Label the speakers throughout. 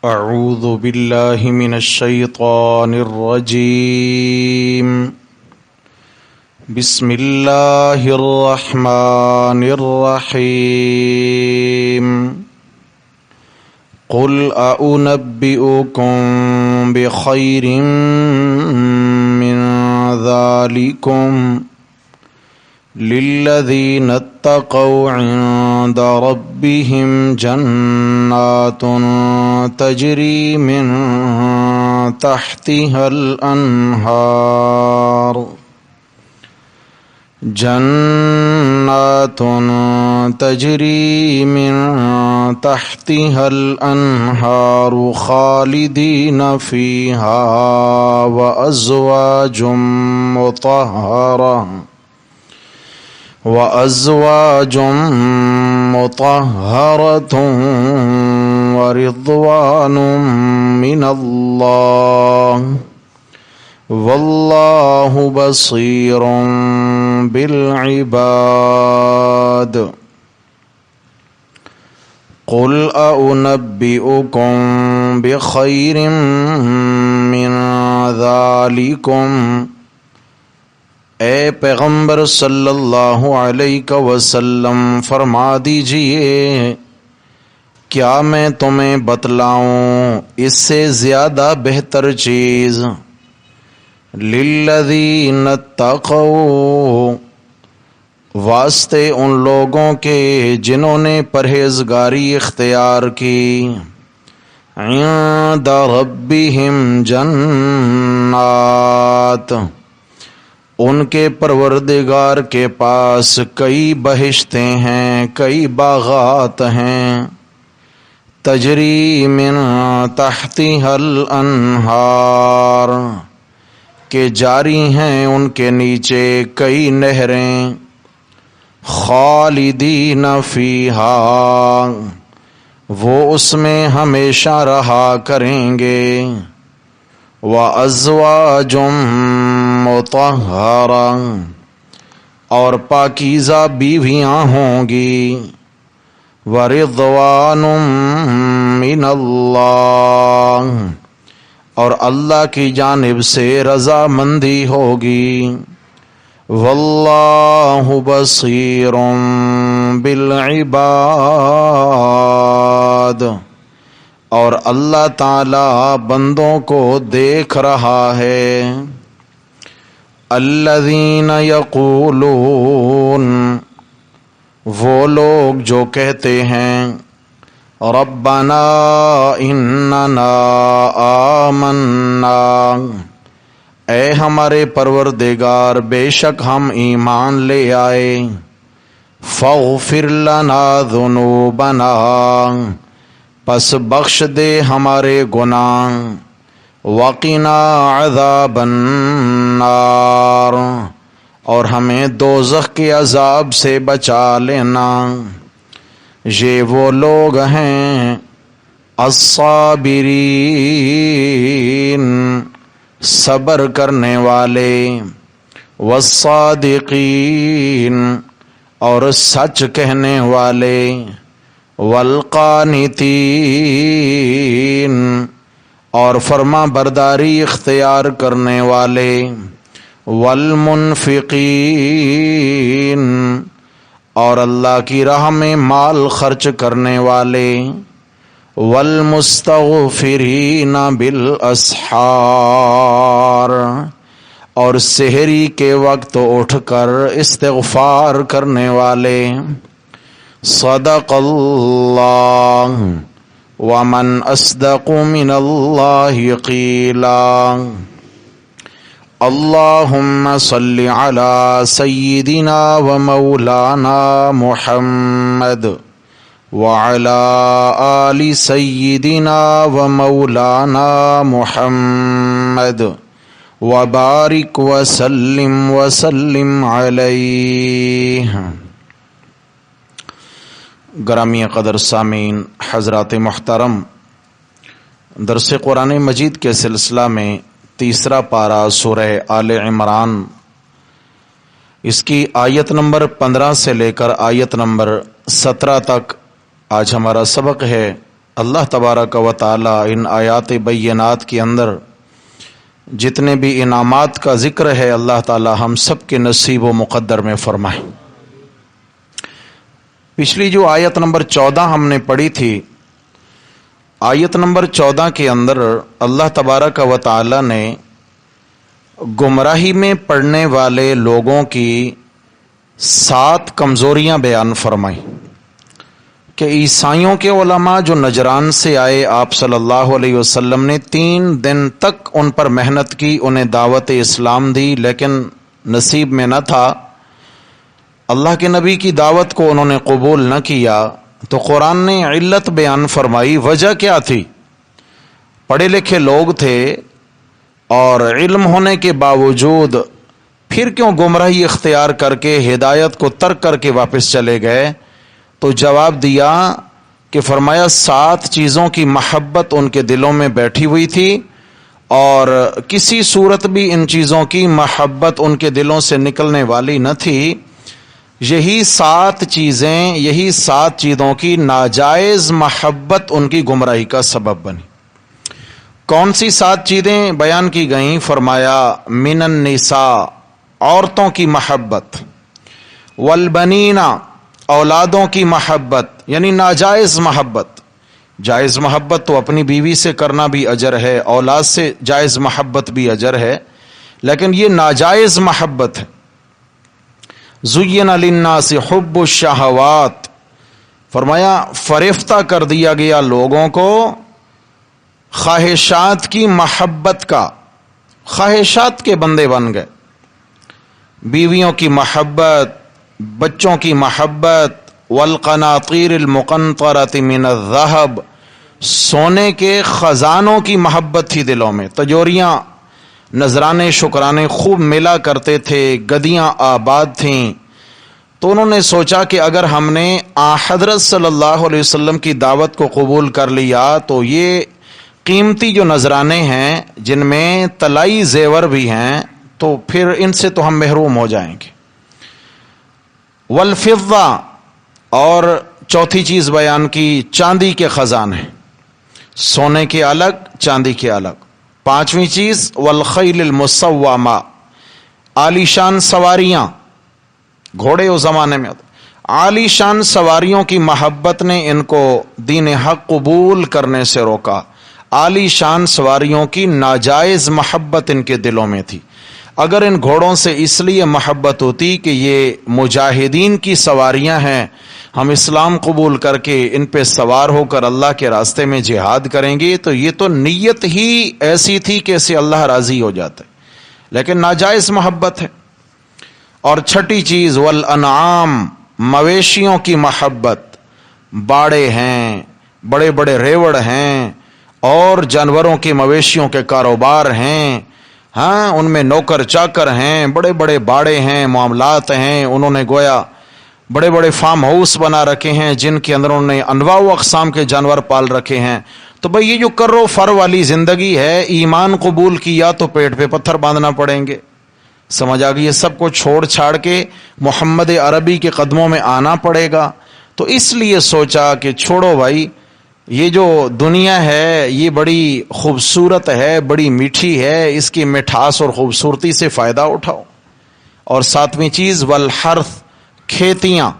Speaker 1: اعوذ باللہ من الشیطان الرجیم بسم اللہ الرحمن الرحیم قل اعنبئکم بخیر من ذالکم للذین اتقوا عند ربهم جنات تجری من تحتها الانہار تجری من تحتها الانہار خالدین فیہا وأزواج مطهرة ورضوان من الله والله بصير بالعباد قل أعنبئكم بخير من ذلكم اے پیغمبر صلی اللہ علیہ وسلم فرما دیجئے کیا میں تمہیں بتلاؤں اس سے زیادہ بہتر چیز للذین اتقوا واسطے ان لوگوں کے جنہوں نے پرہیزگاری اختیار کی عند ربہم جنات ان کے پروردگار کے پاس کئی بہشتیں ہیں، کئی باغات ہیں، تجری من تحتها الانہار کہ جاری ہیں ان کے نیچے کئی نہریں، خالدین فیہا وہ اس میں ہمیشہ رہا کریں گے، وَأَزْوَاجٌ مطہرہ اور پاکیزہ بیویاں ہوں گی، ورضوان من اللہ اور اللہ کی جانب سے رضامندی ہوگی، واللہ بصیر بالعباد اور اللہ تعالی بندوں کو دیکھ رہا ہے۔ الذین یقولون وہ لوگ جو کہتے ہیں ربنا اننا آمنا اے ہمارے پروردگار بے شک ہم ایمان لے آئے، فاغفر لنا ذنوبنا پس بخش دے ہمارے گناہ، وقنا عذاب النار اور ہمیں دوزخ کے عذاب سے بچا لینا۔ یہ وہ لوگ ہیں الصابرین صبر کرنے والے، والصادقین اور سچ کہنے والے، والقانتین اور فرما برداری اختیار کرنے والے، والمنفقین اور اللہ کی راہ میں مال خرچ کرنے والے، والمستغفرین بالاسحار اور سحری کے وقت اٹھ کر استغفار کرنے والے۔ صدق اللہ ومن اصدق من اللہ قیلا۔ اللہم صل علی سیدنا و مولانا محمد وعلی آل سیدنا و مولانا محمد وبارک وسلم علیہ۔ گرامی قدر سامعین حضرات محترم، درس قرآن مجید کے سلسلہ میں تیسرا پارہ سورہ آل عمران، اس کی آیت نمبر 15 سے لے کر آیت نمبر 17 تک آج ہمارا سبق ہے۔ اللہ تبارک و تعالی ان آیات بینات کے اندر جتنے بھی انعامات کا ذکر ہے اللہ تعالی ہم سب کے نصیب و مقدر میں فرمائے۔ پچھلی جو آیت نمبر 14 ہم نے پڑھی تھی، آیت نمبر 14 کے اندر اللہ تبارک و تعالی نے گمراہی میں پڑنے والے لوگوں کی 7 کمزوریاں بیان فرمائی کہ عیسائیوں کے علماء جو نجران سے آئے، آپ صلی اللہ علیہ وسلم نے 3 دن تک ان پر محنت کی، انہیں دعوت اسلام دی، لیکن نصیب میں نہ تھا، اللہ کے نبی کی دعوت کو انہوں نے قبول نہ کیا، تو قرآن نے علت بیان فرمائی۔ وجہ کیا تھی؟ پڑھے لکھے لوگ تھے اور علم ہونے کے باوجود پھر کیوں گمراہی اختیار کر کے ہدایت کو ترک کر کے واپس چلے گئے؟ تو جواب دیا کہ فرمایا 7 چیزوں کی محبت ان کے دلوں میں بیٹھی ہوئی تھی اور کسی صورت بھی ان چیزوں کی محبت ان کے دلوں سے نکلنے والی نہ تھی۔ یہی 7 چیزیں، یہی 7 چیزوں کی ناجائز محبت ان کی گمراہی کا سبب بنی۔ کون سی 7 چیزیں بیان کی گئیں؟ فرمایا من النساء، عورتوں کی محبت، والبنین، اولادوں کی محبت، یعنی ناجائز محبت۔ جائز محبت تو اپنی بیوی سے کرنا بھی اجر ہے، اولاد سے جائز محبت بھی اجر ہے، لیکن یہ ناجائز محبت ہے۔ زین للناس حب الشہوات، فرمایا فریفتہ کر دیا گیا لوگوں کو خواہشات کی محبت کا، خواہشات کے بندے بن گئے۔ بیویوں کی محبت، بچوں کی محبت، والقناطیر المقنطرۃ من الذہب، سونے کے خزانوں کی محبت تھی دلوں میں۔ تجوریاں، نذرانے، شکرانے خوب ملا کرتے تھے، گدیاں آباد تھیں، تو انہوں نے سوچا کہ اگر ہم نے حضرت صلی اللہ علیہ وسلم کی دعوت کو قبول کر لیا تو یہ قیمتی جو نذرانے ہیں جن میں طلائی زیور بھی ہیں، تو پھر ان سے تو ہم محروم ہو جائیں گے۔ والفضہ، اور چوتھی چیز بیان کی چاندی کے خزانے، سونے کے الگ، چاندی کے الگ۔ 5ویں چیز والخیل المسومہ، عالی شان سواریاں، گھوڑے اس زمانے میں عالی شان سواریوں کی محبت نے ان کو دین حق قبول کرنے سے روکا۔ عالی شان سواریوں کی ناجائز محبت ان کے دلوں میں تھی۔ اگر ان گھوڑوں سے اس لیے محبت ہوتی کہ یہ مجاہدین کی سواریاں ہیں، ہم اسلام قبول کر کے ان پہ سوار ہو کر اللہ کے راستے میں جہاد کریں گے، تو یہ تو نیت ہی ایسی تھی کہ اسے اللہ راضی ہو جاتا ہے، لیکن ناجائز محبت ہے۔ اور 6ٹھی چیز والانعام، مویشیوں کی محبت، باڑے ہیں، بڑے بڑے ریوڑ ہیں اور جانوروں کے مویشیوں کے کاروبار ہیں، ہاں ان میں نوکر چاکر ہیں، بڑے بڑے باڑے ہیں، معاملات ہیں، انہوں نے گویا بڑے بڑے فارم ہاؤس بنا رکھے ہیں جن کے اندر انہوں نے انواع و اقسام کے جانور پال رکھے ہیں۔ تو بھئی یہ جو کر و فر والی زندگی ہے، ایمان قبول کیا تو پیٹ پہ پتھر باندھنا پڑیں گے، سمجھ آ گئی؟ یہ سب کو چھوڑ چھاڑ کے محمد عربی کے قدموں میں آنا پڑے گا۔ تو اس لیے سوچا کہ چھوڑو بھائی، یہ جو دنیا ہے یہ بڑی خوبصورت ہے، بڑی میٹھی ہے، اس کی مٹھاس اور خوبصورتی سے فائدہ اٹھاؤ۔ اور 7ویں چیز والحرث، کھیتیاں،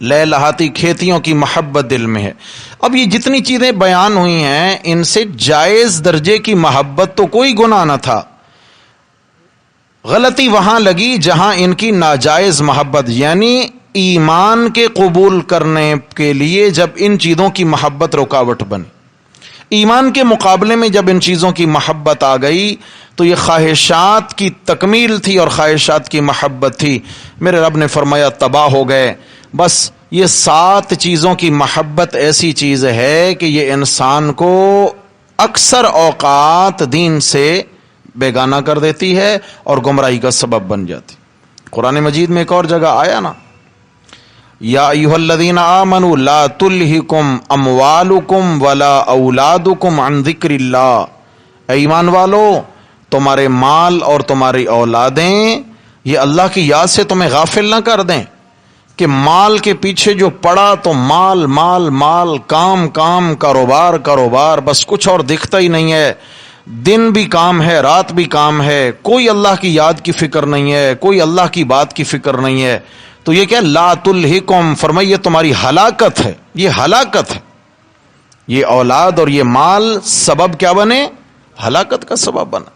Speaker 1: لہلہاتی کھیتیوں کی محبت دل میں ہے۔ اب یہ جتنی چیزیں بیان ہوئی ہیں ان سے جائز درجے کی محبت تو کوئی گناہ نہ تھا، غلطی وہاں لگی جہاں ان کی ناجائز محبت، یعنی ایمان کے قبول کرنے کے لیے جب ان چیزوں کی محبت رکاوٹ بنی۔ ایمان کے مقابلے میں جب ان چیزوں کی محبت آ گئی تو یہ خواہشات کی تکمیل تھی اور خواہشات کی محبت تھی۔ میرے رب نے فرمایا تباہ ہو گئے۔ بس یہ 7 چیزوں کی محبت ایسی چیز ہے کہ یہ انسان کو اکثر اوقات دین سے بیگانہ کر دیتی ہے اور گمراہی کا سبب بن جاتی۔ قرآن مجید میں ایک اور جگہ آیا نا، یا ایھا الذین آمنوا لا تلہکم اموالکم ولا اولادکم عن ذکر اللہ، اے ایمان والو تمہارے مال اور تمہاری اولادیں یہ اللہ کی یاد سے تمہیں غافل نہ کر دیں۔ کہ مال کے پیچھے جو پڑا تو مال مال مال، کام کام، کاروبار کاروبار، بس کچھ اور دکھتا ہی نہیں ہے. دن بھی کام ہے، رات بھی کام ہے، کوئی اللہ کی یاد کی فکر نہیں ہے، کوئی اللہ کی بات کی فکر نہیں ہے. تو یہ کیا لا تلہکم، فرمائیے تمہاری ہلاکت ہے، یہ ہلاکت ہے. یہ اولاد اور یہ مال سبب کیا بنے؟ ہلاکت کا سبب بنا.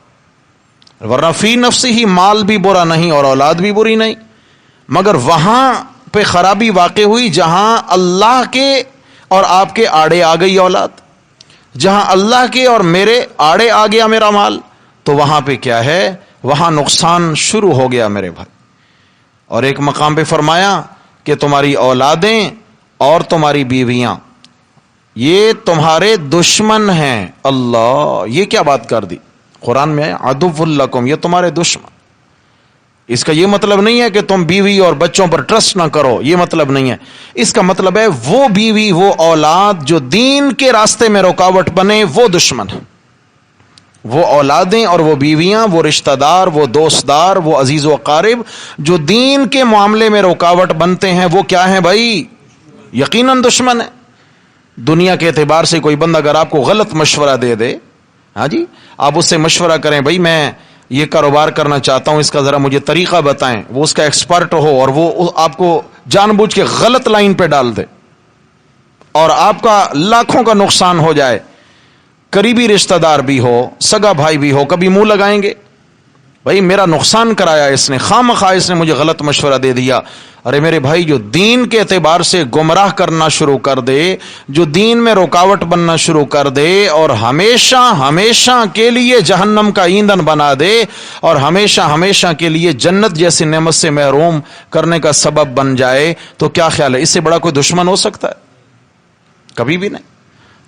Speaker 1: ورنہ فی نفس ہی مال بھی برا نہیں اور اولاد بھی بری نہیں، مگر وہاں پہ خرابی واقع ہوئی جہاں اللہ کے اور آپ کے آڑے آ گئی اولاد، جہاں اللہ کے اور میرے آڑے آ گیا میرا مال، تو وہاں پہ کیا ہے؟ وہاں نقصان شروع ہو گیا میرے بھائی. اور ایک مقام پہ فرمایا کہ تمہاری اولادیں اور تمہاری بیویاں یہ تمہارے دشمن ہیں. اللہ، یہ کیا بات کر دی؟ قرآن میں ہے عدو لکم، یہ تمہارے دشمن. اس کا یہ مطلب نہیں ہے کہ تم بیوی اور بچوں پر ٹرسٹ نہ کرو، یہ مطلب نہیں ہے. اس کا مطلب ہے وہ بیوی، وہ اولاد جو دین کے راستے میں رکاوٹ بنے، وہ دشمن ہے. وہ اولادیں اور وہ بیویاں، وہ رشتہ دار، وہ دوست دار، وہ عزیز و اقارب جو دین کے معاملے میں رکاوٹ بنتے ہیں، وہ کیا ہیں بھائی؟ یقیناً دشمن ہے. دنیا کے اعتبار سے کوئی بندہ اگر آپ کو غلط مشورہ دے دے، ہاں جی، آپ اس سے مشورہ کریں، بھائی میں یہ کاروبار کرنا چاہتا ہوں، اس کا ذرا مجھے طریقہ بتائیں، وہ اس کا ایکسپرٹ ہو اور وہ آپ کو جان بوجھ کے غلط لائن پہ ڈال دے اور آپ کا لاکھوں کا نقصان ہو جائے. قریبی رشتہ دار بھی ہو، سگا بھائی بھی ہو، کبھی منہ لگائیں گے؟ بھائی میرا نقصان کرایا اس نے، خواہ مخواہ اس نے مجھے غلط مشورہ دے دیا. ارے میرے بھائی، جو دین کے اعتبار سے گمراہ کرنا شروع کر دے، جو دین میں رکاوٹ بننا شروع کر دے اور ہمیشہ ہمیشہ کے لیے جہنم کا ایندھن بنا دے اور ہمیشہ ہمیشہ کے لیے جنت جیسی نعمت سے محروم کرنے کا سبب بن جائے، تو کیا خیال ہے اس سے بڑا کوئی دشمن ہو سکتا ہے؟ کبھی بھی نہیں.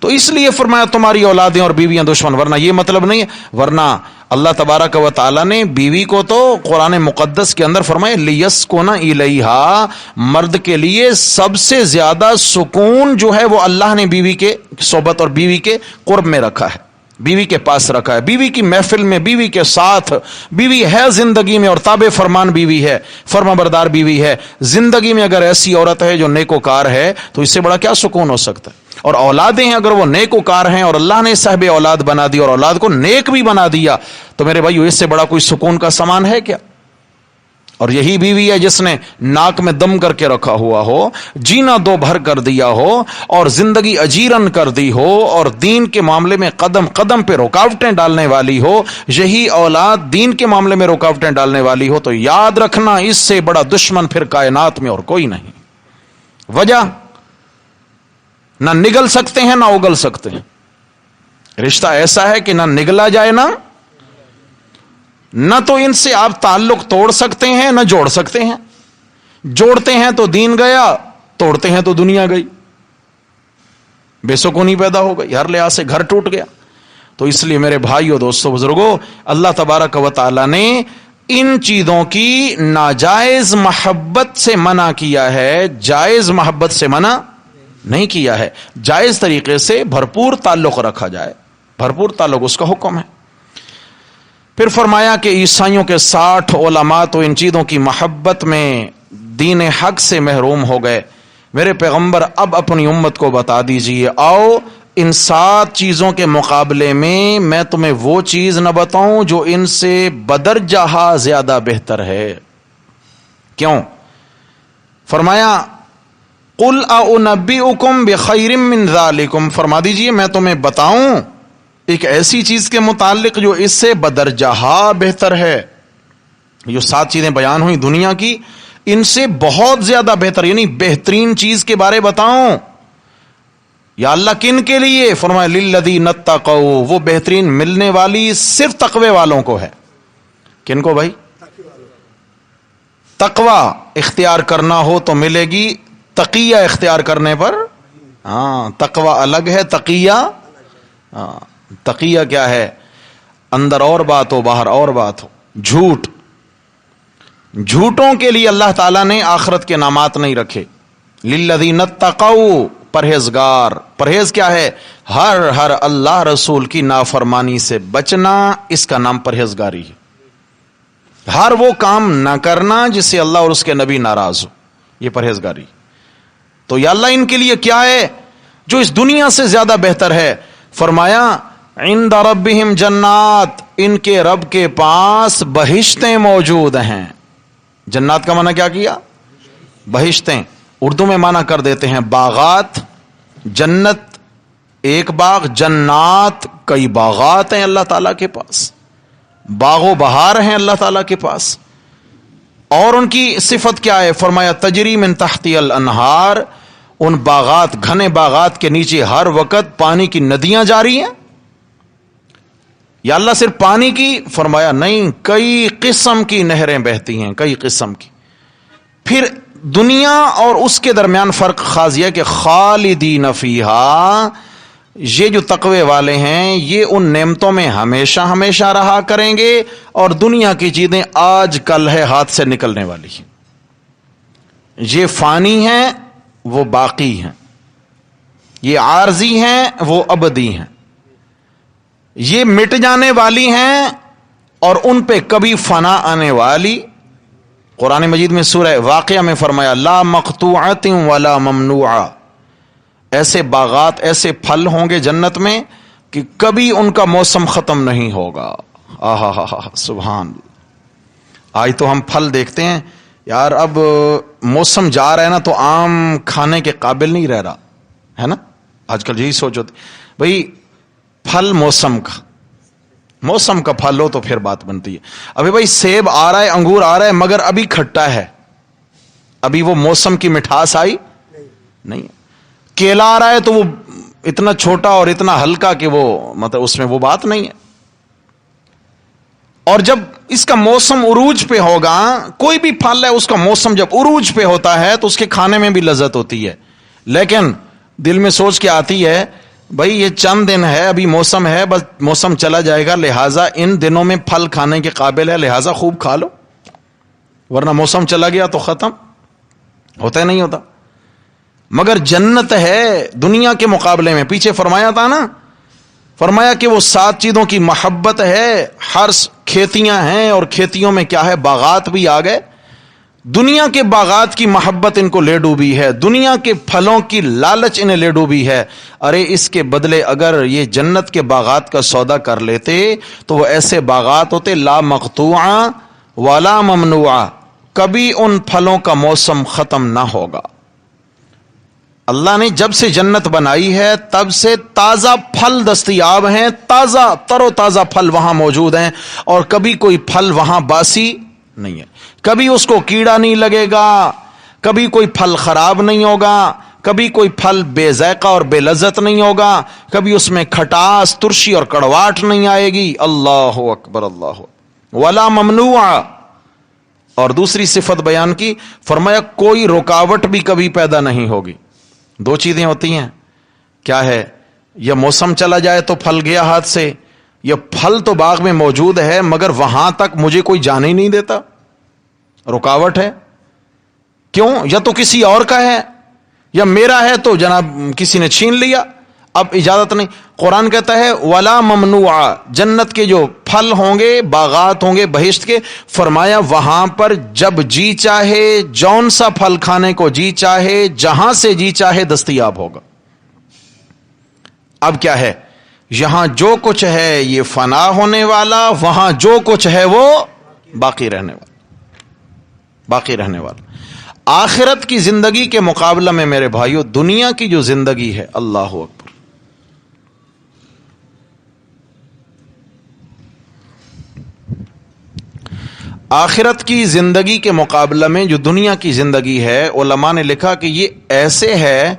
Speaker 1: تو اس لیے فرمایا تمہاری اولادیں اور بیویاں دشمن. ورنہ یہ مطلب نہیں ہے، ورنہ اللہ تبارک و تعالیٰ نے بیوی کو تو قرآن مقدس کے اندر فرمائے لیسکن الیہا، مرد کے لیے سب سے زیادہ سکون جو ہے وہ اللہ نے بیوی کے صحبت اور بیوی کے قرب میں رکھا ہے، بیوی کے پاس رکھا ہے، بیوی کی محفل میں، بیوی کے ساتھ. بیوی ہے زندگی میں اور تابع فرمان بیوی ہے، فرما بردار بیوی ہے. زندگی میں اگر ایسی عورت ہے جو نیکوکار ہے تو اس سے بڑا کیا سکون ہو سکتا ہے؟ اور اولادیں ہیں اگر وہ نیکوکار ہیں اور اللہ نے صاحب اولاد بنا دی اور اولاد کو نیک بھی بنا دیا، تو میرے بھائیو اس سے بڑا کوئی سکون کا سامان ہے کیا؟ اور یہی بیوی ہے جس نے ناک میں دم کر کے رکھا ہوا ہو، جینا دو بھر کر دیا ہو اور زندگی اجیرن کر دی ہو اور دین کے معاملے میں قدم قدم پہ رکاوٹیں ڈالنے والی ہو. یہی اولاد دین کے معاملے میں رکاوٹیں ڈالنے والی ہو، تو یاد رکھنا اس سے بڑا دشمن پھر کائنات میں اور کوئی نہیں. وجہ نہ نگل سکتے ہیں نہ اگل سکتے ہیں. رشتہ ایسا ہے کہ نہ نگلا جائے نہ تو ان سے آپ تعلق توڑ سکتے ہیں نہ جوڑ سکتے ہیں. جوڑتے ہیں تو دین گیا، توڑتے ہیں تو دنیا گئی، بے سکونی پیدا ہو گئی، ہر لحاظ سے گھر ٹوٹ گیا. تو اس لیے میرے بھائیو، دوستو، بزرگوں، اللہ تبارک و تعالی نے ان چیزوں کی ناجائز محبت سے منع کیا ہے، جائز محبت سے منع نہیں کیا ہے. جائز طریقے سے بھرپور تعلق رکھا جائے، بھرپور تعلق اس کا حکم ہے. پھر فرمایا کہ عیسائیوں کے 60 علماء تو ان چیزوں کی محبت میں دین حق سے محروم ہو گئے. میرے پیغمبر اب اپنی امت کو بتا دیجئے، آؤ ان 7 چیزوں کے مقابلے میں تمہیں وہ چیز نہ بتاؤں جو ان سے بدرجہ زیادہ بہتر ہے. کیوں؟ فرمایا قل اعنبئکم بخیر من ذالکم، فرما دیجئے میں تمہیں بتاؤں ایک ایسی چیز کے متعلق جو اس سے بدرجہ بہتر ہے. جو 7 چیزیں بیان ہوئی دنیا کی، ان سے بہت زیادہ بہتر، یعنی بہترین چیز کے بارے بتاؤں. یا اللہ کن کے لیے؟ فرمایا للذین اتقوا، وہ بہترین ملنے والی صرف تقوی والوں کو ہے. کن کو بھائی؟ تقوی اختیار کرنا ہو تو ملے گی تقیہ اختیار کرنے پر. ہاں، تقوی الگ ہے، تقیہ. ہاں، تقیہ کیا ہے؟ اندر اور بات ہو، باہر اور بات ہو. جھوٹ، جھوٹوں کے لیے اللہ تعالیٰ نے آخرت کے نامات نہیں رکھے. للذین اتقوا، پرہیزگار. پرہیز کیا ہے؟ ہر اللہ رسول کی نافرمانی سے بچنا، اس کا نام پرہیزگاری ہے. ہر وہ کام نہ کرنا جس سے اللہ اور اس کے نبی ناراض ہو. یہ پرہیزگاری. تو یا اللہ ان کے لیے کیا ہے جو اس دنیا سے زیادہ بہتر ہے؟ فرمایا عند ربہم جنات، ان کے رب کے پاس بہشتیں موجود ہیں. جنات کا معنی کیا کیا؟ بہشتیں. اردو میں معنی کر دیتے ہیں باغات. جنت ایک باغ، جنات کئی باغات ہیں اللہ تعالیٰ کے پاس، باغ و بہار ہیں اللہ تعالیٰ کے پاس. اور ان کی صفت کیا ہے؟ فرمایا تجری من تحتی الانہار، ان باغات، گھنے باغات کے نیچے ہر وقت پانی کی ندیاں جاری ہیں. یا اللہ صرف پانی کی؟ فرمایا نہیں، کئی قسم کی نہریں بہتی ہیں، کئی قسم کی. پھر دنیا اور اس کے درمیان فرق خاص یہ کہ خالدین فیہا، یہ جو تقوی والے ہیں یہ ان نعمتوں میں ہمیشہ ہمیشہ رہا کریں گے، اور دنیا کی چیزیں آج کل ہے ہاتھ سے نکلنے والی. یہ فانی ہیں وہ باقی ہیں، یہ عارضی ہیں وہ ابدی ہیں، یہ مٹ جانے والی ہیں اور ان پہ کبھی فنا آنے والی. قرآن مجید میں سورہ واقعہ میں فرمایا لا مقطوعۃ ولا ممنوعہ، ایسے باغات، ایسے پھل ہوں گے جنت میں کہ کبھی ان کا موسم ختم نہیں ہوگا. آہا ہا ہا سبحان. آج تو ہم پھل دیکھتے ہیں یار، اب موسم جا رہا ہے نا تو آم کھانے کے قابل نہیں رہ رہا ہے نا. آج کل یہی سوچ ہوتی بھئی، پھل موسم کا پھل ہو تو پھر بات بنتی ہے. ابھی بھائی سیب آ رہا ہے، انگور آ رہا ہے، مگر ابھی کھٹا ہے، ابھی وہ موسم کی مٹھاس آئی نہیں. کیلا آ رہا ہے تو وہ اتنا چھوٹا اور اتنا ہلکا کہ وہ مطلب اس میں وہ بات نہیں ہے. اور جب اس کا موسم عروج پہ ہوگا، کوئی بھی پھل ہے اس کا موسم جب عروج پہ ہوتا ہے تو اس کے کھانے میں بھی لذت ہوتی ہے. لیکن دل میں سوچ کے آتی ہے بھائی یہ چند دن ہے، ابھی موسم ہے، بس موسم چلا جائے گا، لہٰذا ان دنوں میں پھل کھانے کے قابل ہے، لہٰذا خوب کھا لو، ورنہ موسم چلا گیا تو ختم ہوتا ہے نہیں ہوتا. مگر جنت ہے دنیا کے مقابلے میں. پیچھے فرمایا تھا نا، فرمایا کہ وہ 7 چیزوں کی محبت ہے. ہر کھیتیاں ہیں اور کھیتیوں میں کیا ہے؟ باغات بھی آ گئے. دنیا کے باغات کی محبت ان کو لے ڈوبی ہے، دنیا کے پھلوں کی لالچ انہیں لے ڈوبی ہے. ارے اس کے بدلے اگر یہ جنت کے باغات کا سودا کر لیتے تو وہ ایسے باغات ہوتے لا مقطوعہ ولا ممنوعہ، کبھی ان پھلوں کا موسم ختم نہ ہوگا. اللہ نے جب سے جنت بنائی ہے تب سے تازہ پھل دستیاب ہیں، تازہ تر و تازہ پھل وہاں موجود ہیں، اور کبھی کوئی پھل وہاں باسی نہیں ہے، کبھی اس کو کیڑا نہیں لگے گا، کبھی کوئی پھل خراب نہیں ہوگا، کبھی کوئی پھل بے ذائقہ اور بے لذت نہیں ہوگا، کبھی اس میں کھٹاس، ترشی اور کڑواہٹ نہیں آئے گی. اللہ اکبر اللہ. ولا ممنوعہ. اور دوسری صفت بیان کی، فرمایا کوئی رکاوٹ بھی کبھی پیدا نہیں ہوگی. 2 چیزیں ہوتی ہیں، کیا ہے؟ یا موسم چلا جائے تو پھل گیا ہاتھ سے، یا پھل تو باغ میں موجود ہے مگر وہاں تک مجھے کوئی جانے ہی نہیں دیتا، رکاوٹ ہے. کیوں؟ یا تو کسی اور کا ہے یا میرا ہے تو جناب کسی نے چھین لیا، اب اجازت نہیں. قرآن کہتا ہے ولا ممنوعہ، جنت کے جو پھل ہوں گے، باغات ہوں گے بہشت کے، فرمایا وہاں پر جب جی چاہے، جون سا پھل کھانے کو جی چاہے، جہاں سے جی چاہے دستیاب ہوگا. اب کیا ہے؟ یہاں جو کچھ ہے یہ فنا ہونے والا، وہاں جو کچھ ہے وہ باقی رہنے والا، باقی رہنے والا. آخرت کی زندگی کے مقابلہ میں میرے بھائیو دنیا کی جو زندگی ہے، اللہ اکبر، آخرت کی زندگی کے مقابلہ میں جو دنیا کی زندگی ہے، علماء نے لکھا کہ یہ ایسے ہے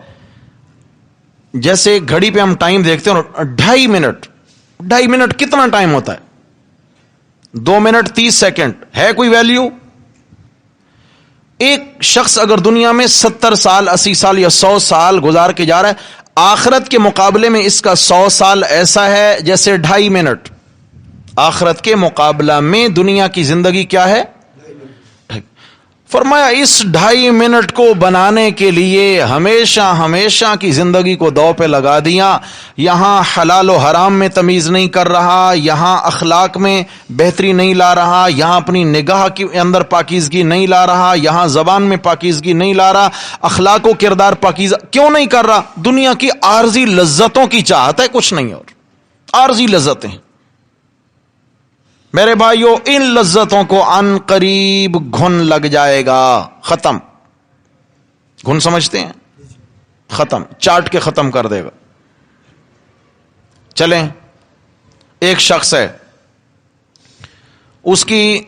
Speaker 1: جیسے گھڑی پہ ہم ٹائم دیکھتے ہیں اور 2.5 منٹ کتنا ٹائم ہوتا ہے؟ 2 منٹ 30 سیکنڈ ہے کوئی ویلیو؟ ایک شخص اگر دنیا میں 70 سال 80 سال یا 100 سال گزار کے جا رہا ہے، آخرت کے مقابلے میں اس کا 100 سال ایسا ہے جیسے 2.5 منٹ. آخرت کے مقابلہ میں دنیا کی زندگی کیا ہے؟ فرمایا اس 2.5 منٹ کو بنانے کے لیے ہمیشہ کی زندگی کو دو پہ لگا دیا. یہاں حلال و حرام میں تمیز نہیں کر رہا, یہاں اخلاق میں بہتری نہیں لا رہا, یہاں اپنی نگاہ کے اندر پاکیزگی نہیں لا رہا, یہاں زبان میں پاکیزگی نہیں لا رہا, اخلاق و کردار پاکیزہ کیوں نہیں کر رہا؟ دنیا کی عارضی لذتوں کی چاہت ہے, کچھ نہیں اور عارضی لذتیں. میرے بھائیو, ان لذتوں کو ان قریب گھن لگ جائے گا, ختم. گھن سمجھتے ہیں؟ ختم, چاٹ کے ختم کر دے گا. چلیں, ایک شخص ہے, اس کی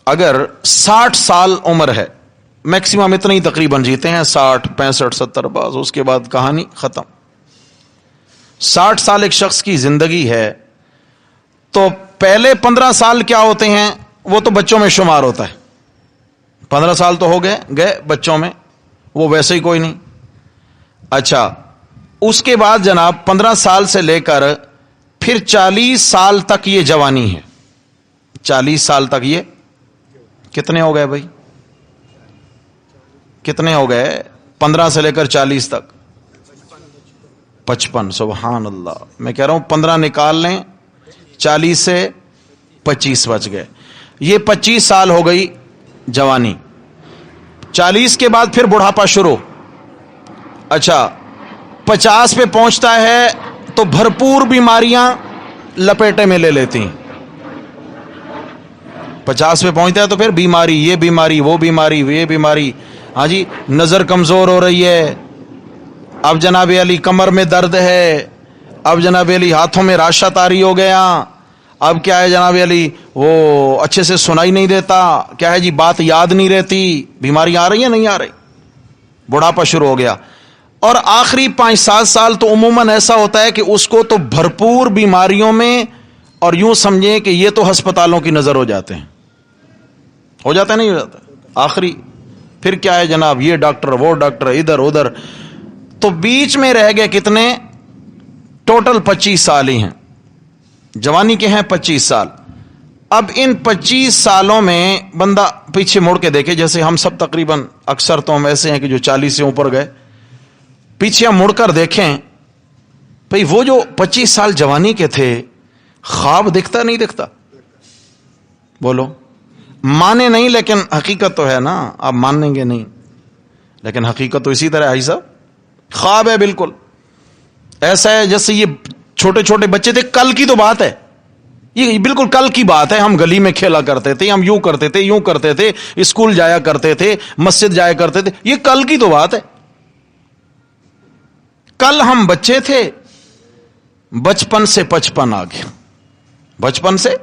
Speaker 1: اگر 60 سال عمر ہے, میکسیمم اتنے ہی تقریباً جیتے ہیں, 60 65 70 بعض, اس کے بعد کہانی ختم. 60 سال ایک شخص کی زندگی ہے, تو پہلے 15 سال کیا ہوتے ہیں؟ وہ تو بچوں میں شمار ہوتا ہے. 15 سال تو ہو گئے بچوں میں, وہ ویسے ہی کوئی نہیں. اچھا, اس کے بعد جناب 15 سال سے لے کر پھر 40 سال تک یہ جوانی ہے. 40 سال تک یہ کتنے ہو گئے بھائی؟ کتنے ہو گئے؟ 15 سے لے کر 40 تک 55. سبحان اللہ, میں کہہ رہا ہوں 15 نکال لیں, 40 سے 25 بچ گئے. یہ 25 سال ہو گئی جوانی. 40 کے بعد پھر بڑھاپا شروع. اچھا, 50 پہ پہنچتا ہے تو بھرپور بیماریاں لپیٹے میں لے لیتی ہیں. 50 پہ پہنچتا ہے تو پھر بیماری, یہ بیماری, وہ بیماری, یہ بیماری. ہاں جی, نظر کمزور ہو رہی ہے, اب جناب علی کمر میں درد ہے, اب جناب علی ہاتھوں میں راشا طاری ہو گیا, اب کیا ہے جناب علی وہ اچھے سے سنائی نہیں دیتا, کیا ہے جی بات یاد نہیں رہتی. بیماری آ رہی ہے نہیں آ رہی, بڑھاپا شروع ہو گیا. اور آخری 5-7 سال تو عموماً ایسا ہوتا ہے کہ اس کو تو بھرپور بیماریوں میں, اور یوں سمجھیں کہ یہ تو ہسپتالوں کی نظر ہو جاتے ہیں. ہو جاتا ہے نہیں ہو جاتا؟ آخری پھر کیا ہے جناب, یہ ڈاکٹر وہ ڈاکٹر, ادھر ادھر. تو بیچ میں رہ گئے کتنے؟ ٹوٹل 25 سال ہی ہیں. جوانی کے ہیں 25 سال. اب ان 25 سالوں میں بندہ پیچھے مڑ کے دیکھے, جیسے ہم سب تقریباً اکثر تو ہم ایسے ہیں کہ جو 40 سے اوپر گئے, پیچھے ہم مڑ کر دیکھیں بھئی وہ جو 25 سال جوانی کے تھے, خواب دکھتا نہیں دکھتا؟ بولو, مانے نہیں لیکن حقیقت تو ہے نا. آپ مانیں گے نہیں لیکن حقیقت تو اسی طرح ہے صاحب, خواب ہے بالکل. ایسا ہے جیسے یہ چھوٹے چھوٹے بچے تھے, کل کی تو بات ہے, یہ بالکل کل کی بات ہے. ہم گلی میں کھیلا کرتے تھے, ہم یوں کرتے تھے, یوں کرتے تھے, اسکول جایا کرتے تھے, مسجد جایا کرتے تھے, یہ کل کی تو بات ہے. کل ہم بچے تھے, بچپن سے 55 آ گیا. بچپن سے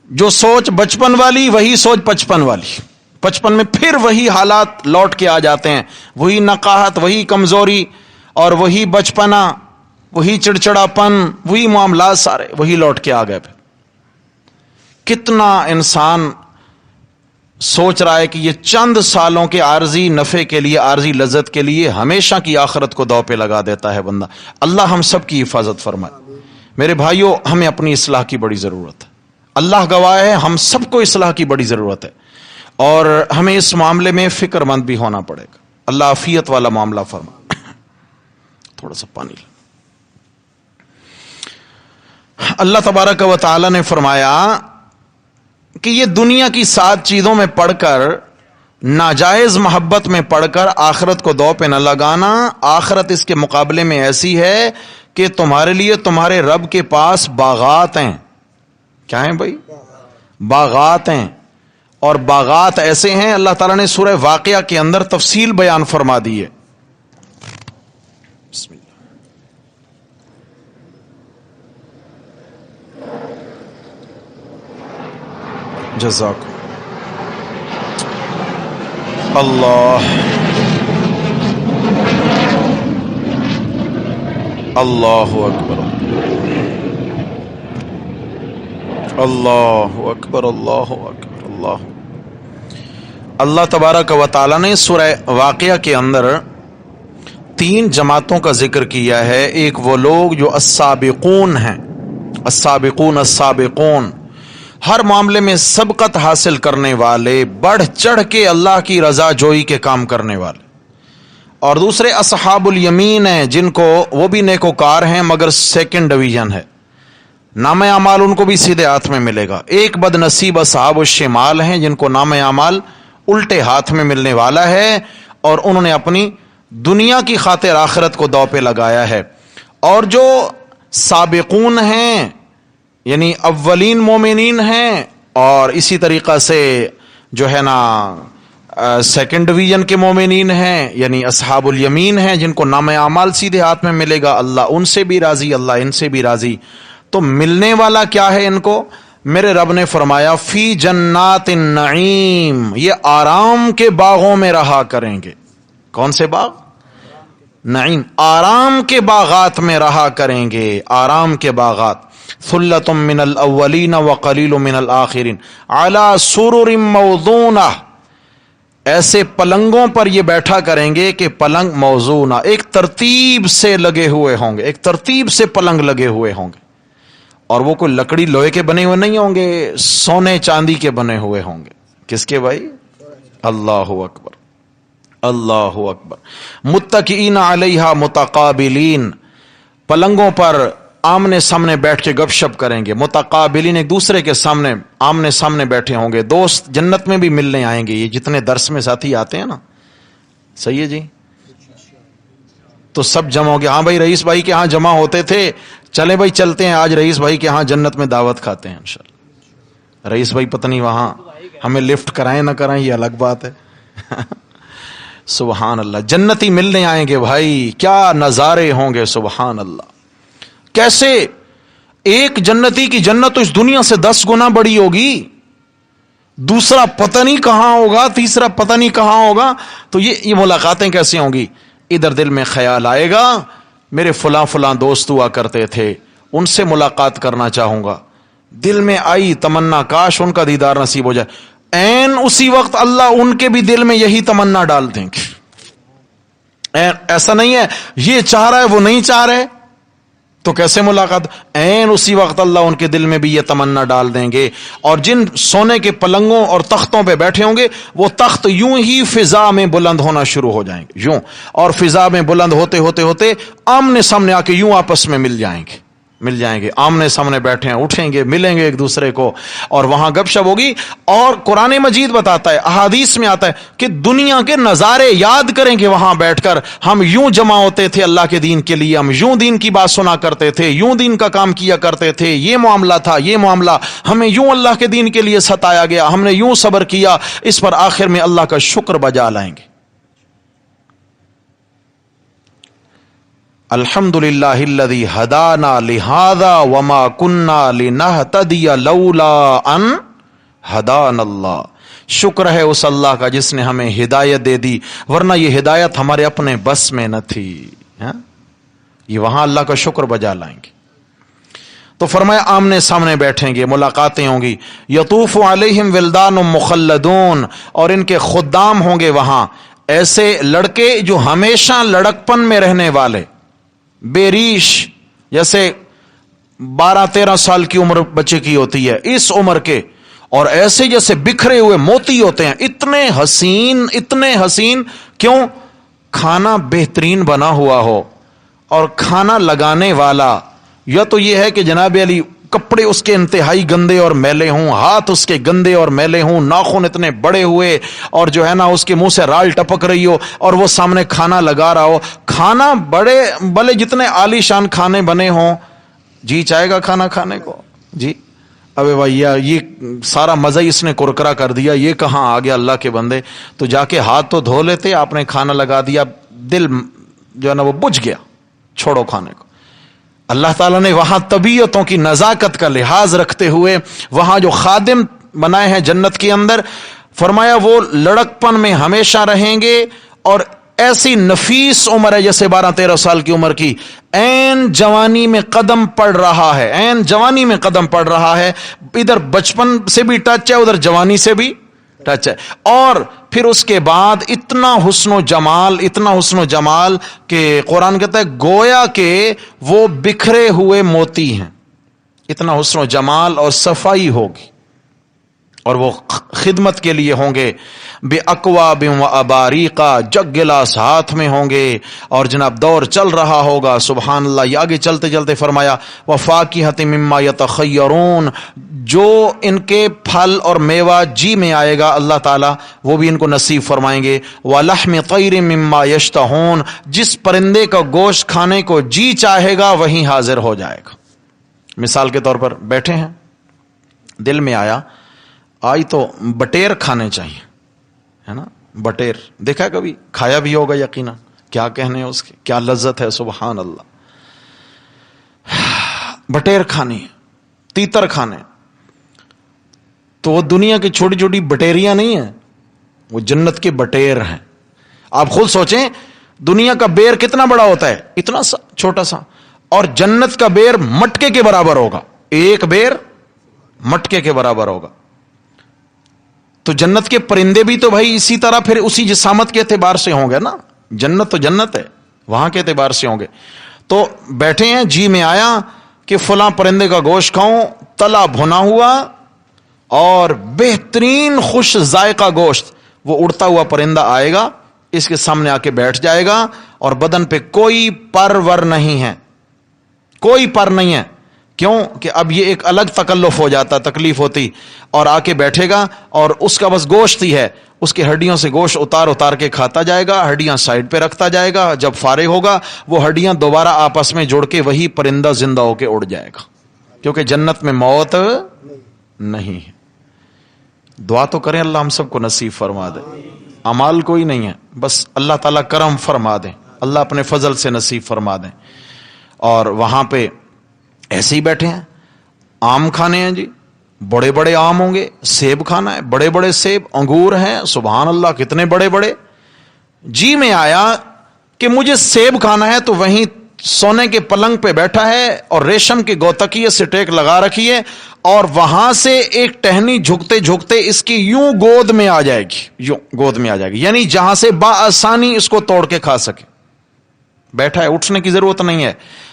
Speaker 1: جو سوچ بچپن والی وہی سوچ 55 والی. 55 میں پھر وہی حالات لوٹ کے آ جاتے ہیں, وہی نقاہت, وہی کمزوری, اور وہی بچپنا, وہی چڑچڑاپن, وہی معاملات سارے وہی لوٹ کے آ گئے. کتنا انسان سوچ رہا ہے کہ یہ چند سالوں کے عارضی نفع کے لیے, عارضی لذت کے لیے ہمیشہ کی آخرت کو دو پہ لگا دیتا ہے بندہ. اللہ ہم سب کی حفاظت فرمائے. میرے بھائیوں, ہمیں اپنی اصلاح کی بڑی ضرورت ہے. اللہ گواہ ہے, ہم سب کو اصلاح کی بڑی ضرورت ہے, اور ہمیں اس معاملے میں فکر مند بھی ہونا پڑے گا. اللہ عافیت والا معاملہ فرمائے. تھوڑا سا پانی لیں. اللہ تبارک و تعالی نے فرمایا کہ یہ دنیا کی 7 چیزوں میں پڑھ کر, ناجائز محبت میں پڑھ کر آخرت کو دو پہ نہ لگانا. آخرت اس کے مقابلے میں ایسی ہے کہ تمہارے لیے تمہارے رب کے پاس باغات ہیں. کیا ہیں بھائی؟ باغات ہیں. اور باغات ایسے ہیں, اللہ تعالیٰ نے سورہ واقعہ کے اندر تفصیل بیان فرما دی ہے. بسم اللہ. جزاک اللہ. اللہ اکبر, اللہ اکبر, اللہ اکبر, اللہ. اللہ تبارک و تعالی نے سورہ واقعہ کے اندر 3 جماعتوں کا ذکر کیا ہے. ایک وہ لوگ جو السابقون ہیں, السابقون السابقون, ہر معاملے میں سبقت حاصل کرنے والے، بڑھ چڑھ کے اللہ کی رضا جوئی کے کام کرنے والے. اور دوسرے اصحاب الیمین ہیں، جن کو وہ بھی نیکوکار ہیں مگر سیکنڈ ڈویژن ہے، نام اعمال ان کو بھی سیدھے ہاتھ میں ملے گا. ایک بد نصیب اصحاب الشمال ہیں، جن کو نام اعمال الٹے ہاتھ میں ملنے والا ہے، اور انہوں نے اپنی دنیا کی خاطر آخرت کو داؤ پہ لگایا ہے. اور جو سابقون ہیں یعنی اولین مومنین ہیں، اور اسی طریقہ سے جو ہے نا سیکنڈ ڈویژن کے مومنین ہیں یعنی اصحاب الیمین ہیں، جن کو نام اعمال سیدھے ہاتھ میں ملے گا. اللہ ان سے بھی راضی، اللہ ان سے بھی راضی. تو ملنے والا کیا ہے ان کو؟ میرے رب نے فرمایا فی جنات النعیم، یہ آرام کے باغوں میں رہا کریں گے. کون سے باغ؟ نعیم، آرام کے باغات میں رہا کریں گے، آرام کے باغات. ثلۃ من الاولین وقلیل من الآخرین علی سرر موضونہ، ایسے پلنگوں پر یہ بیٹھا کریں گے کہ پلنگ موزونہ، ایک ترتیب سے لگے ہوئے ہوں گے، ایک ترتیب سے پلنگ لگے ہوئے ہوں گے. اور وہ کوئی لکڑی لوہے کے بنے ہوئے نہیں ہوں گے، سونے چاندی کے بنے ہوئے ہوں گے. کس کے بھائی؟ اللہ اکبر، اللہ اکبر. متکئین علیہا متقابلین، پلنگوں پر آمنے سامنے بیٹھ کے گپ شپ کریں گے. متقابلین، ایک دوسرے کے سامنے آمنے سامنے بیٹھے ہوں گے. دوست جنت میں بھی ملنے آئیں گے. یہ جتنے درس میں ساتھی آتے ہیں نا، صحیح ہے جی، تو سب جمع ہو گے. ہاں بھائی رئیس بھائی کے ہاں جمع ہوتے تھے، چلے بھائی چلتے ہیں آج رئیس بھائی کے ہاں جنت میں دعوت کھاتے ہیں انشاءاللہ. رئیس بھائی پتہ نہیں وہاں ہمیں لفٹ کرائیں نہ کرائیں، یہ الگ بات ہے. سبحان اللہ، جنتی ملنے آئیں گے بھائی، کیا نظارے ہوں گے. سبحان اللہ. کیسے؟ ایک جنتی کی جنت تو اس دنیا سے 10 گنا بڑی ہوگی، دوسرا پتہ نہیں کہاں ہوگا، تیسرا پتہ نہیں کہاں ہوگا. تو یہ ملاقاتیں کیسے ہوں گی؟ ادھر دل میں خیال آئے گا میرے فلاں فلاں دوست ہوا کرتے تھے، ان سے ملاقات کرنا چاہوں گا. دل میں آئی تمنا کاش ان کا دیدار نصیب ہو جائے. این اسی وقت اللہ ان کے بھی دل میں یہی تمنا ڈال دیں گے. ایسا نہیں ہے یہ چاہ رہا ہے وہ نہیں چاہ رہے تو کیسے ملاقات؟ این اسی وقت اللہ ان کے دل میں بھی یہ تمنا ڈال دیں گے. اور جن سونے کے پلنگوں اور تختوں پہ بیٹھے ہوں گے، وہ تخت یوں ہی فضا میں بلند ہونا شروع ہو جائیں گے، یوں، اور فضا میں بلند ہوتے ہوتے ہوتے آمنے سامنے آ کے یوں آپس میں مل جائیں گے. آمنے سامنے بیٹھے ہیں، اٹھیں گے، ملیں گے ایک دوسرے کو، اور وہاں گپ شپ ہوگی. اور قرآن مجید بتاتا ہے، احادیث میں آتا ہے کہ دنیا کے نظارے یاد کریں گے وہاں بیٹھ کر. ہم یوں جمع ہوتے تھے اللہ کے دین کے لیے، ہم یوں دین کی بات سنا کرتے تھے، یوں دین کا کام کیا کرتے تھے، یہ معاملہ تھا، یہ معاملہ، ہمیں یوں اللہ کے دین کے لیے ستایا گیا، ہم نے یوں صبر کیا. اس پر آخر میں اللہ کا شکر بجا لائیں گے. الحمدللہ الذی ہدانا لہذا وما کننا لنہتدی لولا ان ہدانا اللہ. شکر ہے اس اللہ کا جس نے ہمیں ہدایت دے دی، ورنہ یہ ہدایت ہمارے اپنے بس میں نہ تھی. یہ وہاں اللہ کا شکر بجا لائیں گے. تو فرمایا آمنے سامنے بیٹھیں گے، ملاقاتیں ہوں گی. یطوف علیہم ولدان مخلدون، اور ان کے خدام ہوں گے وہاں ایسے لڑکے جو ہمیشہ لڑکپن میں رہنے والے، بے ریش، جیسے 12-13 سال کی عمر بچے کی ہوتی ہے اس عمر کے، اور ایسے جیسے بکھرے ہوئے موتی ہوتے ہیں. اتنے حسین، اتنے حسین. کیوں؟ کھانا بہترین بنا ہوا ہو، اور کھانا لگانے والا یا تو یہ ہے کہ جناب علی کپڑے اس کے انتہائی گندے اور میلے ہوں، ہاتھ اس کے گندے اور میلے ہوں، ناخن اتنے بڑے ہوئے، اور جو ہے نا اس کے منہ سے رال ٹپک رہی ہو، اور وہ سامنے کھانا لگا رہا ہو. کھانا بڑے جتنے عالی شان کھانے بنے ہوں، جی چاہے گا کھانا کھانے کو؟ جی ابے بھائی یہ سارا مزہ ہی اس نے کرکرا کر دیا، یہ کہاں آ گیا اللہ کے بندے. تو جا کے ہاتھ تو دھو لیتے، آپ نے کھانا لگا دیا، دل جو ہے نا وہ بجھ گیا، چھوڑو کھانے کو. اللہ تعالیٰ نے وہاں طبیعتوں کی نزاکت کا لحاظ رکھتے ہوئے وہاں جو خادم بنائے ہیں جنت کے اندر، فرمایا وہ لڑکپن میں ہمیشہ رہیں گے. اور ایسی نفیس عمر ہے جیسے 12-13 سال کی عمر کی، عین جوانی میں قدم پڑ رہا ہے، عین جوانی میں قدم پڑ رہا ہے. ادھر بچپن سے بھی ٹچ ہے، ادھر جوانی سے بھی ٹچ ہے. اور پھر اس کے بعد اتنا حسن و جمال، اتنا حسن و جمال کہ قرآن کہتا ہے گویا کہ وہ بکھرے ہوئے موتی ہیں. اتنا حسن و جمال اور صفائی ہوگی. اور وہ خدمت کے لیے ہوں گے، بے اکواب و اباریقا، جگ گلاس ہاتھ میں ہوں گے، اور جناب دور چل رہا ہوگا. سبحان اللہ. یہ آگے چلتے چلتے فرمایا وفاکہۃ مما یتخیرون، جو ان کے پھل اور میوہ جی میں آئے گا اللہ تعالیٰ وہ بھی ان کو نصیب فرمائیں گے. ولحم طیر مما یشتہون، جس پرندے کا گوشت کھانے کو جی چاہے گا وہیں حاضر ہو جائے گا. مثال کے طور پر بیٹھے ہیں، دل میں آیا آج تو بٹیر کھانے چاہیے، ہے نا؟ بٹیر دیکھا کبھی؟ کھایا بھی ہوگا یقینا. کیا کہنے اس کے، کیا لذت ہے. سبحان اللہ. بٹیر کھانی، تیتر کھانے، تو وہ دنیا کی چھوٹی چھوٹی بٹیریاں نہیں ہیں، وہ جنت کے بٹیر ہیں. آپ خود سوچیں دنیا کا بیر کتنا بڑا ہوتا ہے، اتنا سا چھوٹا سا، اور جنت کا بیر مٹکے کے برابر ہوگا. ایک بیر مٹکے کے برابر ہوگا. تو جنت کے پرندے بھی تو بھائی اسی طرح پھر اسی جسامت کے اعتبار سے ہوں گے نا. جنت تو جنت ہے، وہاں کے اعتبار سے ہوں گے. تو بیٹھے ہیں، جی میں آیا کہ فلاں پرندے کا گوشت کھاؤں، تلا بھنا ہوا اور بہترین خوش ذائقہ گوشت. وہ اڑتا ہوا پرندہ آئے گا، اس کے سامنے آ کے بیٹھ جائے گا، اور بدن پہ کوئی پر ور نہیں ہے، کوئی پر نہیں ہے. کیوں کہ اب یہ ایک الگ تکلف ہو جاتا، تکلیف ہوتی. اور آ کے بیٹھے گا اور اس کا بس گوشت ہی ہے، اس کے ہڈیوں سے گوشت اتار اتار کے کھاتا جائے گا، ہڈیاں سائڈ پہ رکھتا جائے گا. جب فارغ ہوگا وہ ہڈیاں دوبارہ آپس میں جوڑ کے وہی پرندہ زندہ ہو کے اڑ جائے گا، کیونکہ جنت میں موت نہیں ہے. دعا تو کریں اللہ ہم سب کو نصیب فرما دے. اعمال کوئی نہیں ہے، بس اللہ تعالیٰ کرم فرما دیں، اللہ اپنے فضل سے نصیب فرما دیں. اور وہاں پہ ایسے ہی بیٹھے ہیں، آم کھانے ہیں جی، بڑے بڑے آم ہوں گے. سیب کھانا ہے، بڑے بڑے سیب. انگور ہیں، سبحان اللہ کتنے بڑے بڑے. جی میں آیا کہ مجھے سیب کھانا ہے، تو وہیں سونے کے پلنگ پہ بیٹھا ہے اور ریشم کے گوتکیے سے ٹیک لگا رکھی ہے، اور وہاں سے ایک ٹہنی جھکتے جھکتے اس کی یوں گود میں آ جائے گی، یوں گود میں آ جائے گی، یعنی جہاں سے بآسانی اس کو توڑ کے کھا سکے. بیٹھا ہے، اٹھنے کی ضرورت نہیں ہے.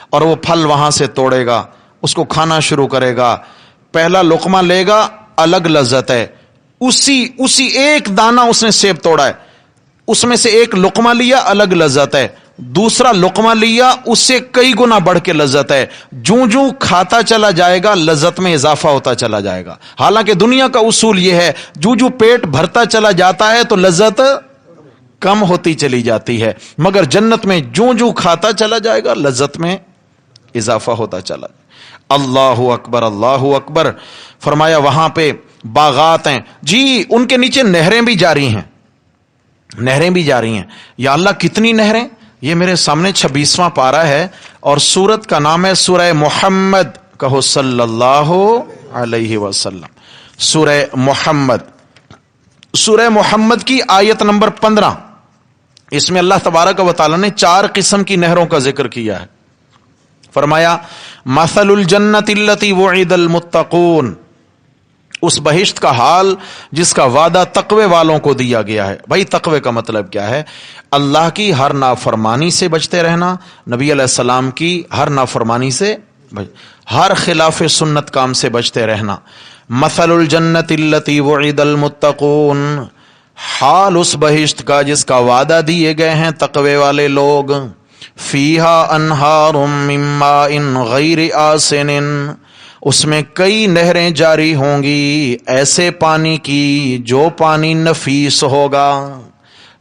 Speaker 1: اور وہ پھل وہاں سے توڑے گا، اس کو کھانا شروع کرے گا. پہلا لقمہ لے گا، الگ لذت ہے. اسی ایک دانہ اس نے سیب توڑا ہے، اس میں سے ایک لقمہ لیا، الگ لذت ہے. دوسرا لقمہ لیا، اس سے کئی گنا بڑھ کے لذت ہے. جوں کھاتا چلا جائے گا لذت میں اضافہ ہوتا چلا جائے گا. حالانکہ دنیا کا اصول یہ ہے، جو پیٹ بھرتا چلا جاتا ہے تو لذت کم ہوتی چلی جاتی ہے، مگر جنت میں جو کھاتا چلا جائے گا لذت میں اضافہ ہوتا چلا جائے. اللہ اکبر، اللہ اکبر. فرمایا وہاں پہ باغات ہیں جی، ان کے نیچے نہریں بھی جاری ہیں، نہریں بھی جاری ہیں. یا اللہ کتنی نہریں. یہ میرے سامنے 26واں پارہ ہے، اور سورت کا نام ہے سورہ محمد. کہو صلی اللہ علیہ وسلم. سورہ محمد، سورہ محمد کی آیت نمبر 15. اس میں اللہ تبارک و تعالی نے 4 قسم کی نہروں کا ذکر کیا ہے. فرمایا مثل الجنت التی وعد المتقون، اس بہشت کا حال جس کا وعدہ تقوی والوں کو دیا گیا ہے. بھائی تقوی کا مطلب کیا ہے؟ اللہ کی ہر نافرمانی سے بچتے رہنا، نبی علیہ السلام کی ہر نافرمانی سے، ہر خلاف سنت کام سے بچتے رہنا. مثل الجنت التی وعد المتقون، حال اس بہشت کا جس کا وعدہ دیے گئے ہیں تقوی والے لوگ. فیہا انہار من ماء غیر آسن، اس میں کئی نہریں جاری ہوں گی ایسے پانی کی جو پانی نفیس ہوگا،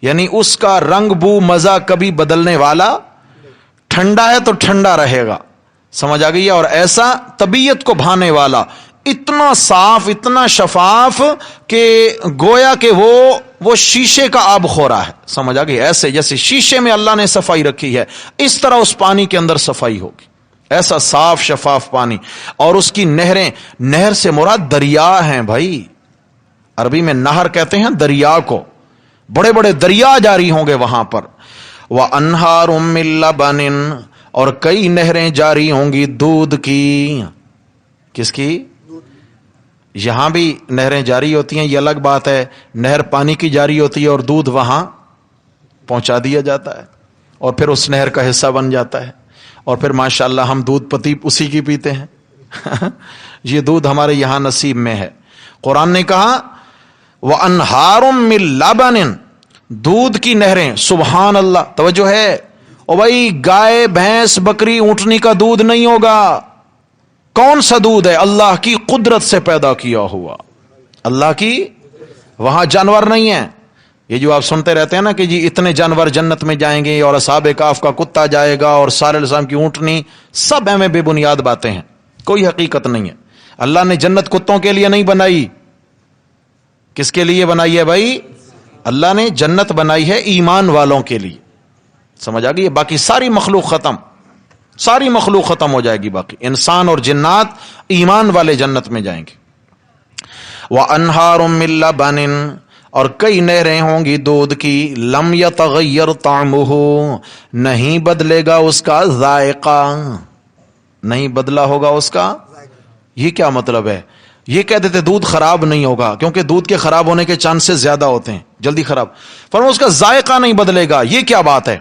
Speaker 1: یعنی اس کا رنگ بو مزہ کبھی بدلنے والا، ٹھنڈا ہے تو ٹھنڈا رہے گا، سمجھ آ گئی ہے. اور ایسا طبیعت کو بھانے والا، اتنا صاف اتنا شفاف کہ گویا کہ وہ شیشے کا آب خورا ہے، سمجھ آ گئی. ایسے جیسے شیشے میں اللہ نے صفائی رکھی ہے اس طرح اس پانی کے اندر صفائی ہوگی، ایسا صاف شفاف پانی. اور اس کی نہریں، نہر سے مراد دریا ہیں بھائی، عربی میں نہر کہتے ہیں دریا کو. بڑے بڑے دریا جاری ہوں گے وہاں پر. وَأَنْهَارٌ مِّن لَبَنٍ، اور کئی نہریں جاری ہوں گی دودھ کی. کس کی؟ یہاں بھی نہریں جاری ہوتی ہیں، یہ الگ بات ہے. نہر پانی کی جاری ہوتی ہے اور دودھ وہاں پہنچا دیا جاتا ہے اور پھر اس نہر کا حصہ بن جاتا ہے، اور پھر ماشاءاللہ ہم دودھ پتی اسی کی پیتے ہیں. یہ دودھ ہمارے یہاں نصیب میں ہے. قرآن نے کہا وَأَنْهَارٌ مِّن لَبَنٍ، دودھ کی نہریں. سبحان اللہ. توجہ ہے. او بھائی گائے بھینس بکری اونٹنی کا دودھ نہیں ہوگا. کون سا دودھ ہے؟ اللہ کی قدرت سے پیدا کیا ہوا. اللہ کی، وہاں جانور نہیں ہیں. یہ جو آپ سنتے رہتے ہیں نا کہ جی اتنے جانور جنت میں جائیں گے اور اصحاب کہف کا کتا جائے گا اور صالح علیہ السلام کی اونٹنی، سب ہمیں بے بنیاد باتیں ہیں، کوئی حقیقت نہیں ہے. اللہ نے جنت کتوں کے لیے نہیں بنائی. کس کے لیے بنائی ہے بھائی؟ اللہ نے جنت بنائی ہے ایمان والوں کے لیے. سمجھ آ گئی؟ باقی ساری مخلوق ختم، ساری مخلوق ختم ہو جائے گی. باقی انسان اور جنات ایمان والے جنت میں جائیں گے. وَأَنْهَارٌ مِّن لَبَنٍ، اور کئی نہریں ہوں گی دودھ کی، لم يتغیر طعمه، نہیں بدلے گا اس کا ذائقہ، نہیں بدلا ہوگا اس کا. یہ کیا مطلب ہے؟ یہ کہتے تھے دودھ خراب نہیں ہوگا کیونکہ دودھ کے خراب ہونے کے چانسز زیادہ ہوتے ہیں، جلدی خراب. فرمایا اس کا ذائقہ نہیں بدلے گا. یہ کیا بات ہے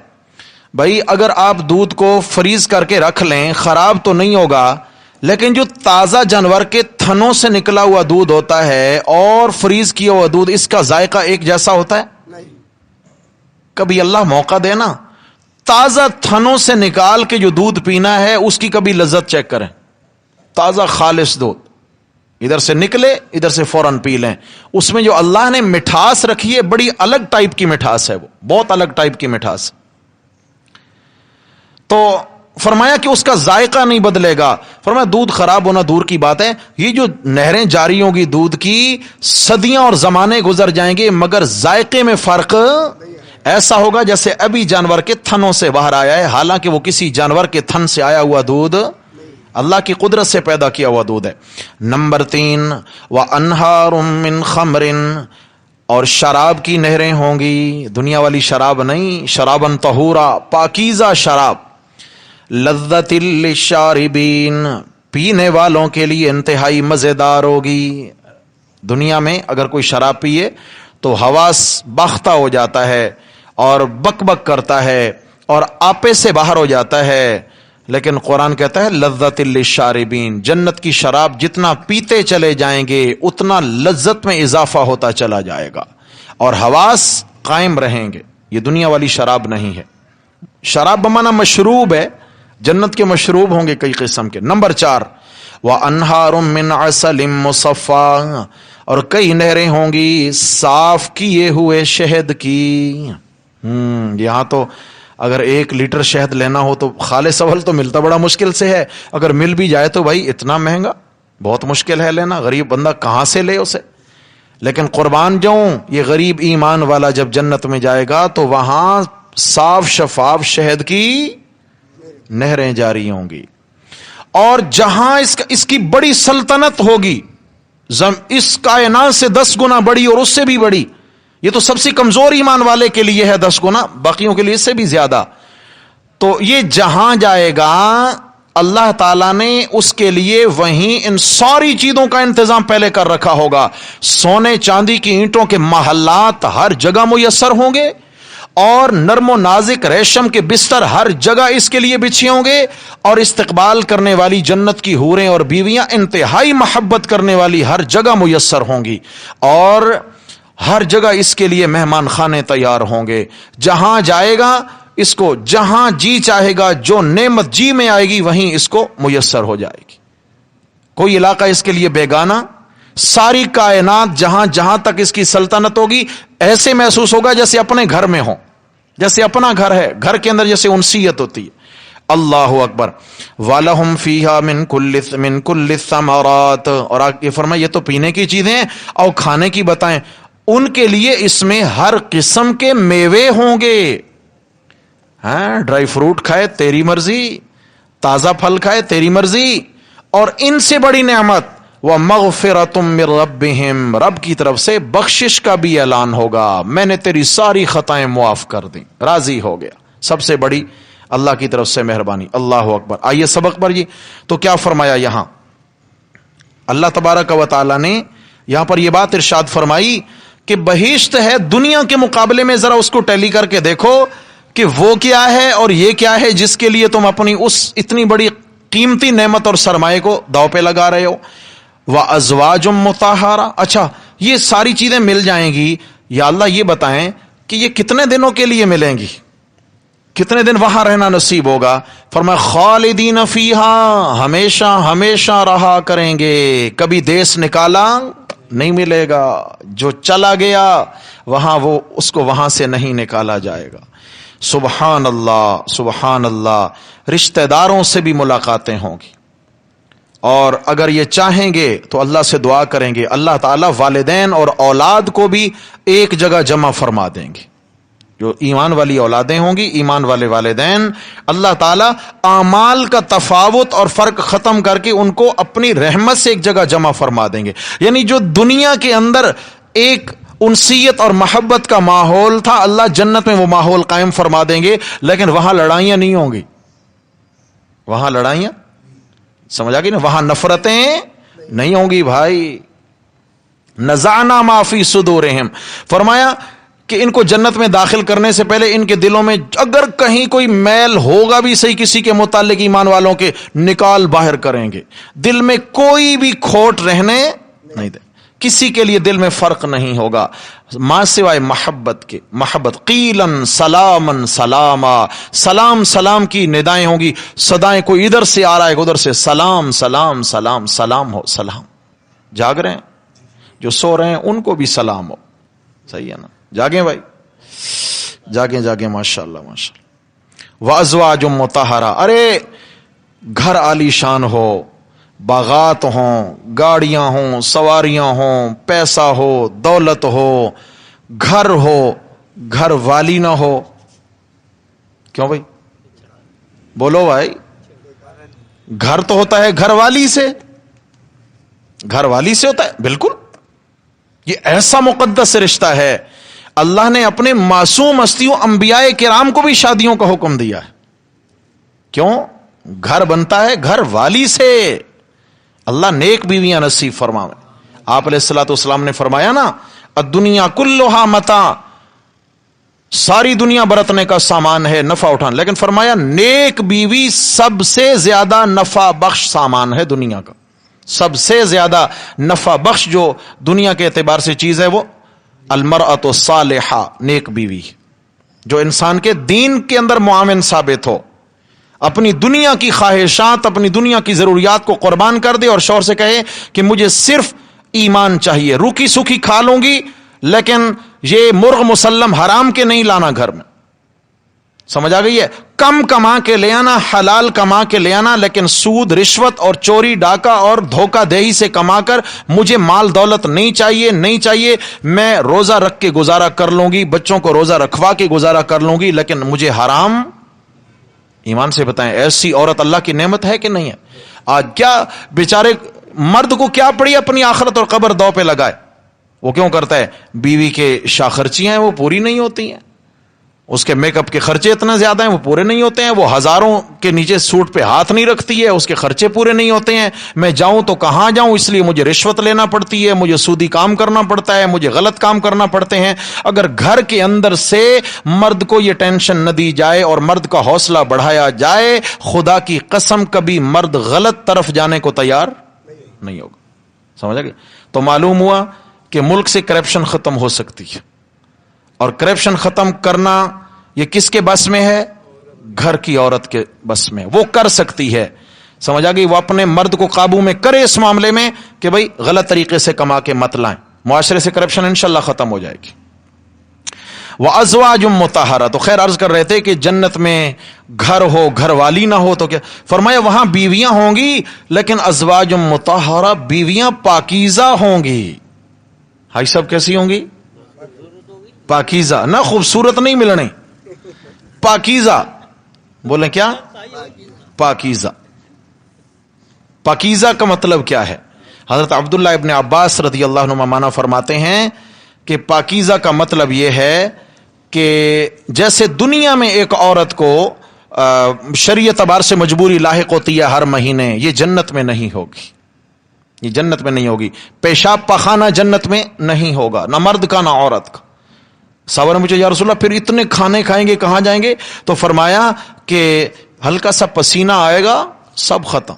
Speaker 1: بھائی؟ اگر آپ دودھ کو فریز کر کے رکھ لیں خراب تو نہیں ہوگا، لیکن جو تازہ جانور کے تھنوں سے نکلا ہوا دودھ ہوتا ہے اور فریز کیا ہوا دودھ، اس کا ذائقہ ایک جیسا ہوتا ہے؟ کبھی اللہ موقع دے نا، تازہ تھنوں سے نکال کے جو دودھ پینا ہے اس کی کبھی لذت چیک کریں. تازہ خالص دودھ ادھر سے نکلے ادھر سے فوراً پی لیں. اس میں جو اللہ نے مٹھاس رکھی ہے بڑی الگ ٹائپ کی مٹھاس ہے، وہ بہت الگ ٹائپ کی مٹھاس. تو فرمایا کہ اس کا ذائقہ نہیں بدلے گا. فرمایا دودھ خراب ہونا دور کی بات ہے، یہ جو نہریں جاری ہوں گی دودھ کی، صدیاں اور زمانے گزر جائیں گے مگر ذائقے میں فرق ایسا ہوگا جیسے ابھی جانور کے تھنوں سے باہر آیا ہے، حالانکہ وہ کسی جانور کے تھن سے آیا ہوا دودھ، اللہ کی قدرت سے پیدا کیا ہوا دودھ ہے. نمبر 3 وَأَنْهَارٌ مِّن خَمْرٍ، اور شراب کی نہریں ہوں گی، دنیا والی شراب نہیں، شرابن طہورا، پاکیزہ شراب، لذت للشاربین، پینے والوں کے لیے انتہائی مزیدار ہوگی. دنیا میں اگر کوئی شراب پیے تو حواس باختہ ہو جاتا ہے اور بک بک کرتا ہے اور آپے سے باہر ہو جاتا ہے، لیکن قرآن کہتا ہے لذت للشاربین، جنت کی شراب جتنا پیتے چلے جائیں گے اتنا لذت میں اضافہ ہوتا چلا جائے گا اور حواس قائم رہیں گے. یہ دنیا والی شراب نہیں ہے. شراب بمانا مشروب ہے، جنت کے مشروب ہوں گے کئی قسم کے. نمبر 4 وَأَنْهَارٌ مِّنْ عَسَلٍ مُّصَفًّى، اور کئی نہریں ہوں گی صاف کیے ہوئے شہد کی. یہاں تو اگر 1 لیٹر شہد لینا ہو تو خالص اول تو ملتا بڑا مشکل سے ہے، اگر مل بھی جائے تو بھائی اتنا مہنگا، بہت مشکل ہے لینا، غریب بندہ کہاں سے لے اسے. لیکن قربان جاؤں، یہ غریب ایمان والا جب جنت میں جائے گا تو وہاں صاف شفاف شہد کی نہریں جاری ہوں گی. اور جہاں اس کی بڑی سلطنت ہوگی، اس کائنات سے 10 گنا بڑی اور اس سے بھی بڑی. یہ تو سب سے کمزور ایمان والے کے لیے ہے 10 گنا، باقیوں کے لیے اس سے بھی زیادہ. تو یہ جہاں جائے گا اللہ تعالیٰ نے اس کے لیے وہیں ان ساری چیزوں کا انتظام پہلے کر رکھا ہوگا. سونے چاندی کی اینٹوں کے محلات ہر جگہ میسر ہوں گے اور نرم و نازک ریشم کے بستر ہر جگہ اس کے لیے بچھے ہوں گے، اور استقبال کرنے والی جنت کی حوریں اور بیویاں انتہائی محبت کرنے والی ہر جگہ میسر ہوں گی، اور ہر جگہ اس کے لیے مہمان خانے تیار ہوں گے. جہاں جائے گا اس کو جہاں جی چاہے گا، جو نعمت جی میں آئے گی وہیں اس کو میسر ہو جائے گی. کوئی علاقہ اس کے لیے بیگانہ، ساری کائنات جہاں جہاں تک اس کی سلطنت ہوگی ایسے محسوس ہوگا جیسے اپنے گھر میں ہو، جیسے اپنا گھر ہے، گھر کے اندر جیسے انسیت ہوتی ہے. اللہ اکبر. وَلَهُمْ فِيهَا مِن كُلِّ الثَّمَرَاتِ، اور آگے فرمایا یہ تو پینے کی چیزیں ہیں، اور کھانے کی بتائیں، ان کے لیے اس میں ہر قسم کے میوے ہوں گے. ہاں، ڈرائی فروٹ کھائے تیری مرضی، تازہ پھل کھائے تیری مرضی. اور ان سے بڑی نعمت وَمَغْفِرَةٌ مِّن رَبِّهِمْ، رب کی طرف سے بخشش کا بھی اعلان ہوگا، میں نے تیری ساری خطائیں معاف کر دیں، راضی ہو گیا. سب سے بڑی اللہ کی طرف سے مہربانی. اللہ اکبر. آئیے سبق پر. تو کیا فرمایا یہاں اللہ تبارک و تعالی نے؟ یہاں پر یہ بات ارشاد فرمائی کہ بہشت ہے دنیا کے مقابلے میں، ذرا اس کو ٹیلی کر کے دیکھو کہ وہ کیا ہے اور یہ کیا ہے جس کے لیے تم اپنی اس اتنی بڑی قیمتی نعمت اور سرمایہ کو داؤ پہ لگا رہے ہو. وَأَزْوَاجٌ مُطَہَّرَةٌ. اچھا یہ ساری چیزیں مل جائیں گی، یا اللہ یہ بتائیں کہ یہ کتنے دنوں کے لیے ملیں گی، کتنے دن وہاں رہنا نصیب ہوگا؟ فرمایا خالدین فیہا، ہمیشہ ہمیشہ رہا کریں گے، کبھی دیس نکالا نہیں ملے گا، جو چلا گیا وہاں وہ اس کو وہاں سے نہیں نکالا جائے گا. سبحان اللہ سبحان اللہ. رشتہ داروں سے بھی ملاقاتیں ہوں گی، اور اگر یہ چاہیں گے تو اللہ سے دعا کریں گے، اللہ تعالیٰ والدین اور اولاد کو بھی ایک جگہ جمع فرما دیں گے. جو ایمان والی اولادیں ہوں گی، ایمان والے والدین، اللہ تعالیٰ اعمال کا تفاوت اور فرق ختم کر کے ان کو اپنی رحمت سے ایک جگہ جمع فرما دیں گے. یعنی جو دنیا کے اندر ایک انسیت اور محبت کا ماحول تھا، اللہ جنت میں وہ ماحول قائم فرما دیں گے، لیکن وہاں لڑائیاں نہیں ہوں گی. وہاں لڑائیاں سمجھا گئی نا، وہاں نفرتیں نہیں ہوں گی بھائی. نزعنا ما فی صدورہم، فرمایا کہ ان کو جنت میں داخل کرنے سے پہلے ان کے دلوں میں اگر کہیں کوئی میل ہوگا بھی صحیح کسی کے متعلق ایمان والوں کے، نکال باہر کریں گے. دل میں کوئی بھی کھوٹ رہنے نہیں دیں، کسی کے لیے دل میں فرق نہیں ہوگا ماں سوائے محبت کے. محبت. قیلن سلامن سلاما، سلام سلام کی ندائیں ہوں گی، صدائیں، کوئی ادھر سے آ رہا ہے ادھر سے، سلام سلام سلام سلام ہو. سلام. جاگ رہے ہیں، جو سو رہے ہیں ان کو بھی سلام ہو. صحیح ہے نا؟ جاگیں بھائی، جاگیں جاگیں. ماشاءاللہ ماشاءاللہ. وازواج مطہرہ، ارے گھر عالی شان ہو، باغات ہوں، گاڑیاں ہوں، سواریاں ہوں، پیسہ ہو، دولت ہو، گھر ہو، گھر والی نہ ہو. کیوں بھائی؟ بولو بھائی. گھر تو ہوتا ہے گھر والی سے، گھر والی سے ہوتا ہے. بالکل، یہ ایسا مقدس رشتہ ہے. اللہ نے اپنے معصوم ہستیوں انبیاء کرام کو بھی شادیوں کا حکم دیا ہے. کیوں؟ گھر بنتا ہے گھر والی سے. اللہ نیک بیویاں نصیب فرمائے. آپ علیہ الصلوۃ والسلام نے فرمایا نا، الدنیا کلھا متاع، ساری دنیا برتنے کا سامان ہے، نفع اٹھانا. لیکن فرمایا نیک بیوی سب سے زیادہ نفع بخش سامان ہے دنیا کا. سب سے زیادہ نفع بخش جو دنیا کے اعتبار سے چیز ہے وہ المرأۃ الصالحہ، نیک بیوی، جو انسان کے دین کے اندر معاون ثابت ہو، اپنی دنیا کی خواہشات، اپنی دنیا کی ضروریات کو قربان کر دے اور شوہر سے کہے کہ مجھے صرف ایمان چاہیے، روکی سوکھی کھا لوں گی لیکن یہ مرغ مسلم حرام کے نہیں لانا گھر میں. سمجھ آ گئی ہے؟ کم کما کے لے آنا، حلال کما کے لے آنا، لیکن سود، رشوت اور چوری ڈاکہ اور دھوکہ دہی سے کما کر مجھے مال دولت نہیں چاہیے، نہیں چاہیے، میں روزہ رکھ کے گزارا کر لوں گی، بچوں کو روزہ رکھوا کے گزارا کر لوں گی، لیکن مجھے حرام. ایمان سے بتائیں ایسی عورت اللہ کی نعمت ہے کہ نہیں ہے؟ آج کیا بیچارے مرد کو کیا پڑی اپنی آخرت اور قبر دو پہ لگائے. وہ کیوں کرتا ہے؟ بیوی کے شاہ خرچیاں ہیں وہ پوری نہیں ہوتی ہیں، اس کے میک اپ کے خرچے اتنا زیادہ ہیں وہ پورے نہیں ہوتے ہیں، وہ ہزاروں کے نیچے سوٹ پہ ہاتھ نہیں رکھتی ہے، اس کے خرچے پورے نہیں ہوتے ہیں. میں جاؤں تو کہاں جاؤں، اس لیے مجھے رشوت لینا پڑتی ہے، مجھے سودی کام کرنا پڑتا ہے، مجھے غلط کام کرنا پڑتے ہیں. اگر گھر کے اندر سے مرد کو یہ ٹینشن نہ دی جائے اور مرد کا حوصلہ بڑھایا جائے، خدا کی قسم کبھی مرد غلط طرف جانے کو تیار نہیں ہوگا. سمجھ گئے؟ تو معلوم ہوا کہ ملک سے کرپشن ختم ہو سکتی ہے، اور کرپشن ختم کرنا یہ کس کے بس میں ہے؟ گھر کی عورت کے بس میں. وہ کر سکتی ہے. سمجھ آ گئی؟ وہ اپنے مرد کو قابو میں کرے اس معاملے میں کہ بھائی غلط طریقے سے کما کے مت لائیں. معاشرے سے کرپشن انشاءاللہ ختم ہو جائے گی. وَأَزْوَاجٌ مُطَہَّرَةٌ. تو خیر عرض کر رہے تھے کہ جنت میں گھر ہو، گھر والی نہ ہو تو کیا؟ فرمایا وہاں بیویاں ہوں گی، لیکن ازواج مطہرہ، بیویاں پاکیزہ ہوں گی. ہائی سب کیسی ہوں گی؟ پاکیزہ. نہ خوبصورت نہیں ملنے، پاکیزہ. بولیں کیا؟ پاکیزہ. پاکیزہ کا مطلب کیا ہے؟ حضرت عبداللہ ابن عباس رضی اللہ عنہما معنی فرماتے ہیں کہ پاکیزہ کا مطلب یہ ہے کہ جیسے دنیا میں ایک عورت کو شرعی اعتبار سے مجبوری لاحق ہوتی ہے ہر مہینے، یہ جنت میں نہیں ہوگی. یہ جنت میں نہیں ہوگی. پیشاب پخانہ جنت میں نہیں ہوگا، نہ مرد کا نہ عورت کا. صحابہ نے مجھے یا رسول اللہ پھر اتنے کھانے کھائیں گے کہاں جائیں گے؟ تو فرمایا کہ ہلکا سا پسینہ آئے گا سب ختم.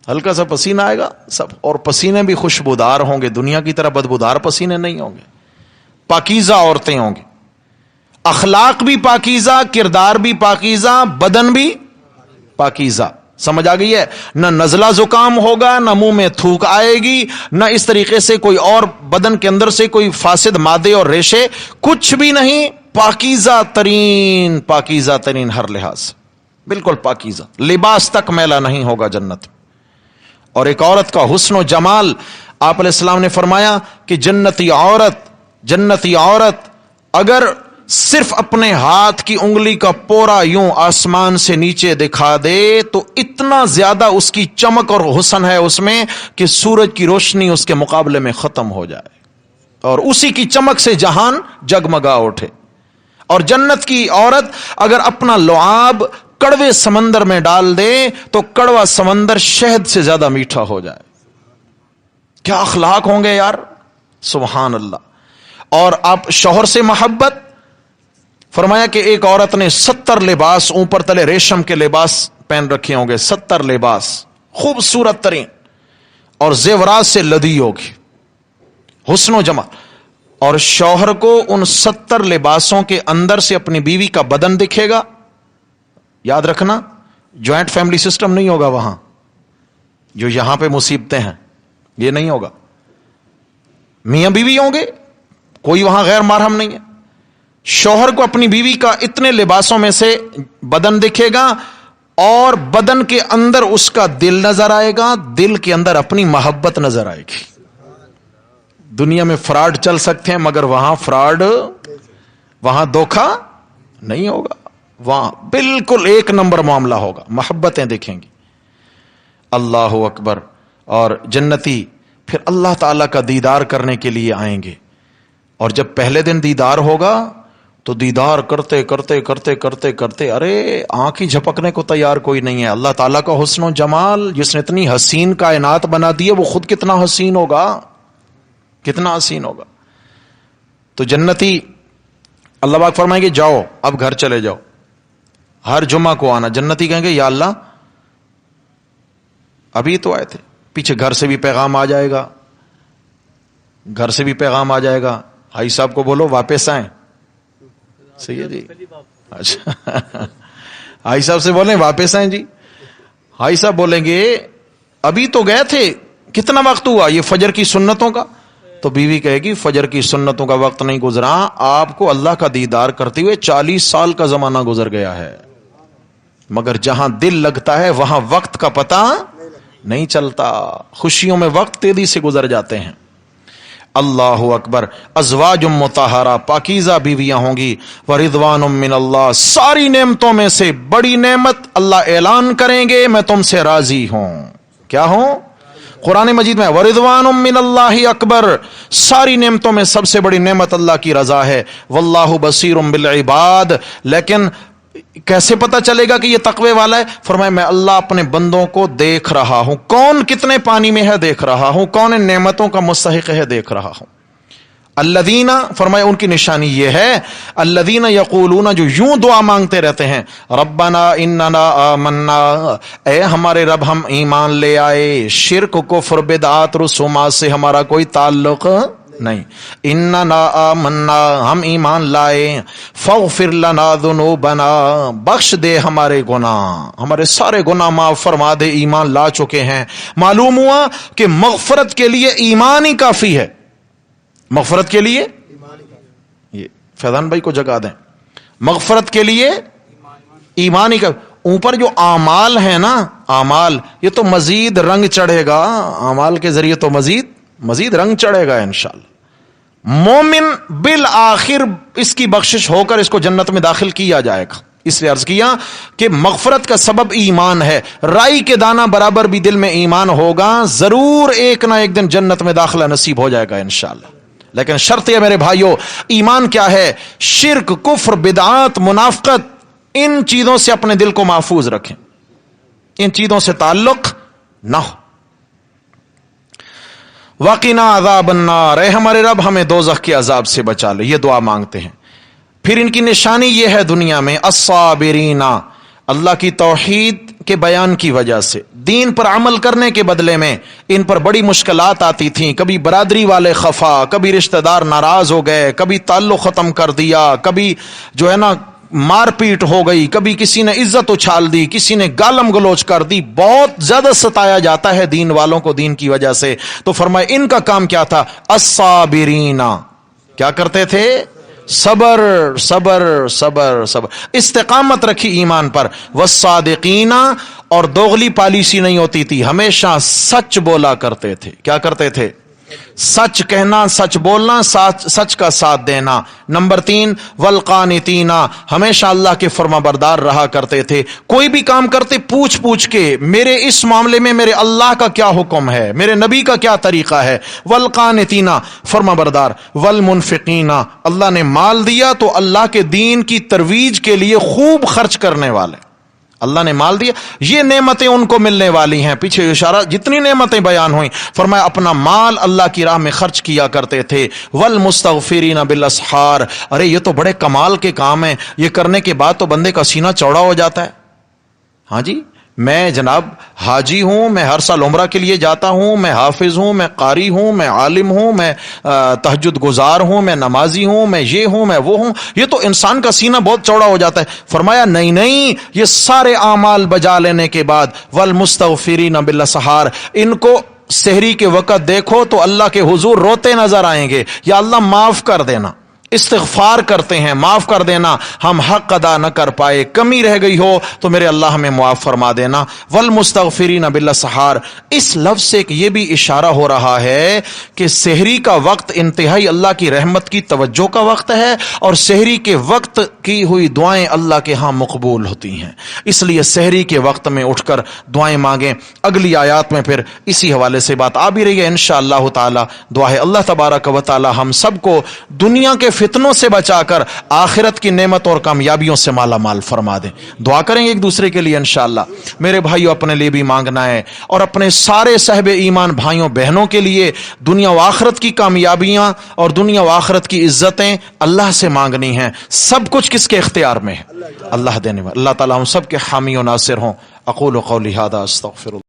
Speaker 1: ہلکا سا پسینہ آئے گا سب، اور پسینے بھی خوشبودار ہوں گے، دنیا کی طرح بدبودار پسینے نہیں ہوں گے، پاکیزہ عورتیں ہوں گی، اخلاق بھی پاکیزہ، کردار بھی پاکیزہ، بدن بھی پاکیزہ. سمجھ آ گئی ہے؟ نہ نزلہ زکام ہوگا، نہ منہ میں تھوک آئے گی، نہ اس طریقے سے کوئی اور بدن کے اندر سے کوئی فاسد مادے اور ریشے، کچھ بھی نہیں. پاکیزہ ترین ہر لحاظ سے، بالکل پاکیزہ. لباس تک میلا نہیں ہوگا جنت. اور ایک عورت کا حسن و جمال، آپ علیہ السلام نے فرمایا کہ جنتی عورت اگر صرف اپنے ہاتھ کی انگلی کا پورا یوں آسمان سے نیچے دکھا دے تو اتنا زیادہ اس کی چمک اور حسن ہے اس میں کہ سورج کی روشنی اس کے مقابلے میں ختم ہو جائے، اور اسی کی چمک سے جہان جگمگا اٹھے. اور جنت کی عورت اگر اپنا لعاب کڑوے سمندر میں ڈال دے تو کڑوا سمندر شہد سے زیادہ میٹھا ہو جائے. کیا اخلاق ہوں گے یار، سبحان اللہ. اور آپ شوہر سے محبت، فرمایا کہ ایک عورت نے 70 لباس اوپر تلے ریشم کے لباس پہن رکھے ہوں گے، 70 لباس خوبصورت ترین، اور زیورات سے لدی ہوگی، حسن و جمال. اور شوہر کو ان 70 لباسوں کے اندر سے اپنی بیوی کا بدن دکھے گا. یاد رکھنا، جوائنٹ فیملی سسٹم نہیں ہوگا وہاں، جو یہاں پہ مصیبتیں ہیں یہ نہیں ہوگا. میاں بیوی ہوں گے، کوئی وہاں غیر محرم نہیں ہے. شوہر کو اپنی بیوی کا اتنے لباسوں میں سے بدن دکھے گا، اور بدن کے اندر اس کا دل نظر آئے گا، دل کے اندر اپنی محبت نظر آئے گی. دنیا میں فراڈ چل سکتے ہیں مگر وہاں دھوکہ نہیں ہوگا، وہاں بالکل ایک نمبر معاملہ ہوگا، محبتیں دیکھیں گی. اللہ اکبر. اور جنتی پھر اللہ تعالی کا دیدار کرنے کے لیے آئیں گے، اور جب پہلے دن دیدار ہوگا تو دیدار کرتے کرتے کرتے کرتے کرتے ارے آنکھ ہی جھپکنے کو تیار کوئی نہیں ہے. اللہ تعالیٰ کا حسن و جمال، جس نے اتنی حسین کائنات بنا دی ہے، وہ خود کتنا حسین ہوگا، کتنا حسین ہوگا. تو جنتی اللہ پاک فرمائیں گے جاؤ اب گھر چلے جاؤ، ہر جمعہ کو آنا. جنتی کہیں گے یا اللہ ابھی تو آئے تھے، پیچھے گھر سے بھی پیغام آ جائے گا، گھر سے بھی پیغام آ جائے گا، بھائی صاحب کو بولو واپس آئیں. صحیح ہے جی، اچھا بھائی صاحب سے بولیں واپس آئیں جی. بھائی صاحب بولیں گے ابھی تو گئے تھے، کتنا وقت ہوا یہ فجر کی سنتوں کا؟ تو بیوی کہے گی فجر کی سنتوں کا وقت نہیں گزرا، آپ کو اللہ کا دیدار کرتے ہوئے 40 سال کا زمانہ گزر گیا ہے. مگر جہاں دل لگتا ہے وہاں وقت کا پتہ نہیں چلتا، خوشیوں میں وقت تیزی سے گزر جاتے ہیں. اللہ اکبر. ازواج مطہرہ، پاکیزہ بیویاں ہوں گی. ورضوان من اللہ، ساری نعمتوں میں سے بڑی نعمت اللہ اعلان کریں گے میں تم سے راضی ہوں. کیا ہوں؟ قرآن مجید میں ورضوان من اللہ اکبر، ساری نعمتوں میں سب سے بڑی نعمت اللہ کی رضا ہے. واللہ بصیر بالعباد. لیکن کیسے پتا چلے گا کہ یہ تقوی والا ہے؟ فرمایا میں اللہ اپنے بندوں کو دیکھ رہا ہوں، کون کتنے پانی میں ہے دیکھ رہا ہوں، کون ان نعمتوں کا مستحق ہے دیکھ رہا ہوں. الذین، فرمایا ان کی نشانی یہ ہے، الذین یقولون، جو یوں دعا مانگتے رہتے ہیں، ربنا اننا آمنا، اے ہمارے رب ہم ایمان لے آئے، شرک کفر بدعات رسومات سے ہمارا کوئی تعلق نہیں، اننا آمنا، ہم ایمان لائے، فاغفر لنا ذنوبنا، بخش دے ہمارے گناہ، ہمارے سارے گناہ معاف فرما دے، ایمان لا چکے ہیں. معلوم ہوا کہ مغفرت کے لیے ایمان ہی کافی ہے. مغفرت کے لیے، یہ فیضان بھائی کو جگا دیں، مغفرت کے لیے ایمان ہی کا. اوپر جو اعمال ہیں نا، اعمال یہ تو مزید رنگ چڑھے گا، اعمال کے ذریعے تو مزید رنگ چڑھے گا انشاءاللہ. مومن بالآخر اس کی بخشش ہو کر اس کو جنت میں داخل کیا جائے گا. اس لیے عرض کیا کہ مغفرت کا سبب ایمان ہے. رائی کے دانہ برابر بھی دل میں ایمان ہوگا، ضرور ایک نہ ایک دن جنت میں داخلہ نصیب ہو جائے گا انشاءاللہ. لیکن شرط ہے میرے بھائیو، ایمان کیا ہے؟ شرک، کفر، بدعات، منافقت، ان چیزوں سے اپنے دل کو محفوظ رکھیں، ان چیزوں سے تعلق نہ ہو. وقنا عذاب النار، اے ہمارے رب ہمیں دوزخ کے عذاب سے بچا لے، یہ دعا مانگتے ہیں. پھر ان کی نشانی یہ ہے دنیا میں، الصابرین، اللہ کی توحید کے بیان کی وجہ سے، دین پر عمل کرنے کے بدلے میں ان پر بڑی مشکلات آتی تھیں. کبھی برادری والے خفا، کبھی رشتہ دار ناراض ہو گئے، کبھی تعلق ختم کر دیا، کبھی جو ہے نا مار پیٹ ہو گئی، کبھی کسی نے عزت اچھال دی، کسی نے گالم گلوچ کر دی. بہت زیادہ ستایا جاتا ہے دین والوں کو دین کی وجہ سے. تو فرمائے ان کا کام کیا تھا؟ الصابرین، کیا کرتے تھے؟ صبر صبر صبر صبر، استقامت رکھی ایمان پر. والصادقین، اور دوغلی پالیسی نہیں ہوتی تھی، ہمیشہ سچ بولا کرتے تھے. کیا کرتے تھے؟ سچ کہنا، سچ بولنا، سچ کا ساتھ دینا. نمبر 3 والقانتین، ہمیشہ اللہ کے فرما بردار رہا کرتے تھے. کوئی بھی کام کرتے پوچھ پوچھ کے، میرے اس معاملے میں میرے اللہ کا کیا حکم ہے، میرے نبی کا کیا طریقہ ہے. والقانتین، فرما بردار. والمنفقین، اللہ نے مال دیا تو اللہ کے دین کی ترویج کے لیے خوب خرچ کرنے والے. اللہ نے مال دیا، یہ نعمتیں ان کو ملنے والی ہیں. پیچھے اشارہ، جتنی نعمتیں بیان ہوئیں، فرمایا اپنا مال اللہ کی راہ میں خرچ کیا کرتے تھے. والمستغفرین بالاسحار، ارے یہ تو بڑے کمال کے کام ہیں، یہ کرنے کے بعد تو بندے کا سینہ چوڑا ہو جاتا ہے. ہاں جی، میں جناب حاجی ہوں، میں ہر سال عمرہ کے لیے جاتا ہوں، میں حافظ ہوں، میں قاری ہوں، میں عالم ہوں، میں تہجد گزار ہوں، میں نمازی ہوں، میں یہ ہوں، میں وہ ہوں، یہ تو انسان کا سینہ بہت چوڑا ہو جاتا ہے. فرمایا نہیں، یہ سارے اعمال بجا لینے کے بعد والمستغفرین بالاسحار، ان کو سحری کے وقت دیکھو تو اللہ کے حضور روتے نظر آئیں گے. یا اللہ معاف کر دینا، استغفار کرتے ہیں، معاف کر دینا، ہم حق ادا نہ کر پائے، کمی رہ گئی ہو تو میرے اللہ ہمیں معاف فرما دینا. والمستغفرین بالاسحار، اس لفظ سے یہ بھی اشارہ ہو رہا ہے کہ سحری کا وقت انتہائی اللہ کی رحمت کی توجہ کا وقت ہے، اور سحری کے وقت کی ہوئی دعائیں اللہ کے ہاں مقبول ہوتی ہیں. اس لیے سحری کے وقت میں اٹھ کر دعائیں مانگیں. اگلی آیات میں پھر اسی حوالے سے بات آ بھی رہی ہے انشاءاللہ تعالی. دعا ہے اللہ تبارک و تعالی ہم سب کو دنیا کے فتنوں سے بچا کر آخرت کی نعمت اور کامیابیوں سے مالا مال فرما دیں. دعا کریں ایک دوسرے کے لیے انشاءاللہ. میرے بھائیوں، اپنے لیے بھی مانگنا ہے اور اپنے سارے صاحب ایمان بھائیوں بہنوں کے لیے دنیا و آخرت کی کامیابیاں اور دنیا و آخرت کی عزتیں اللہ سے مانگنی ہیں. سب کچھ کس کے اختیار میں ہے؟ اللہ دینے والا. اللہ تعالی ہم سب کے حامی و ناصر ہوں. اقول قولی ھذا استغفر اللہ.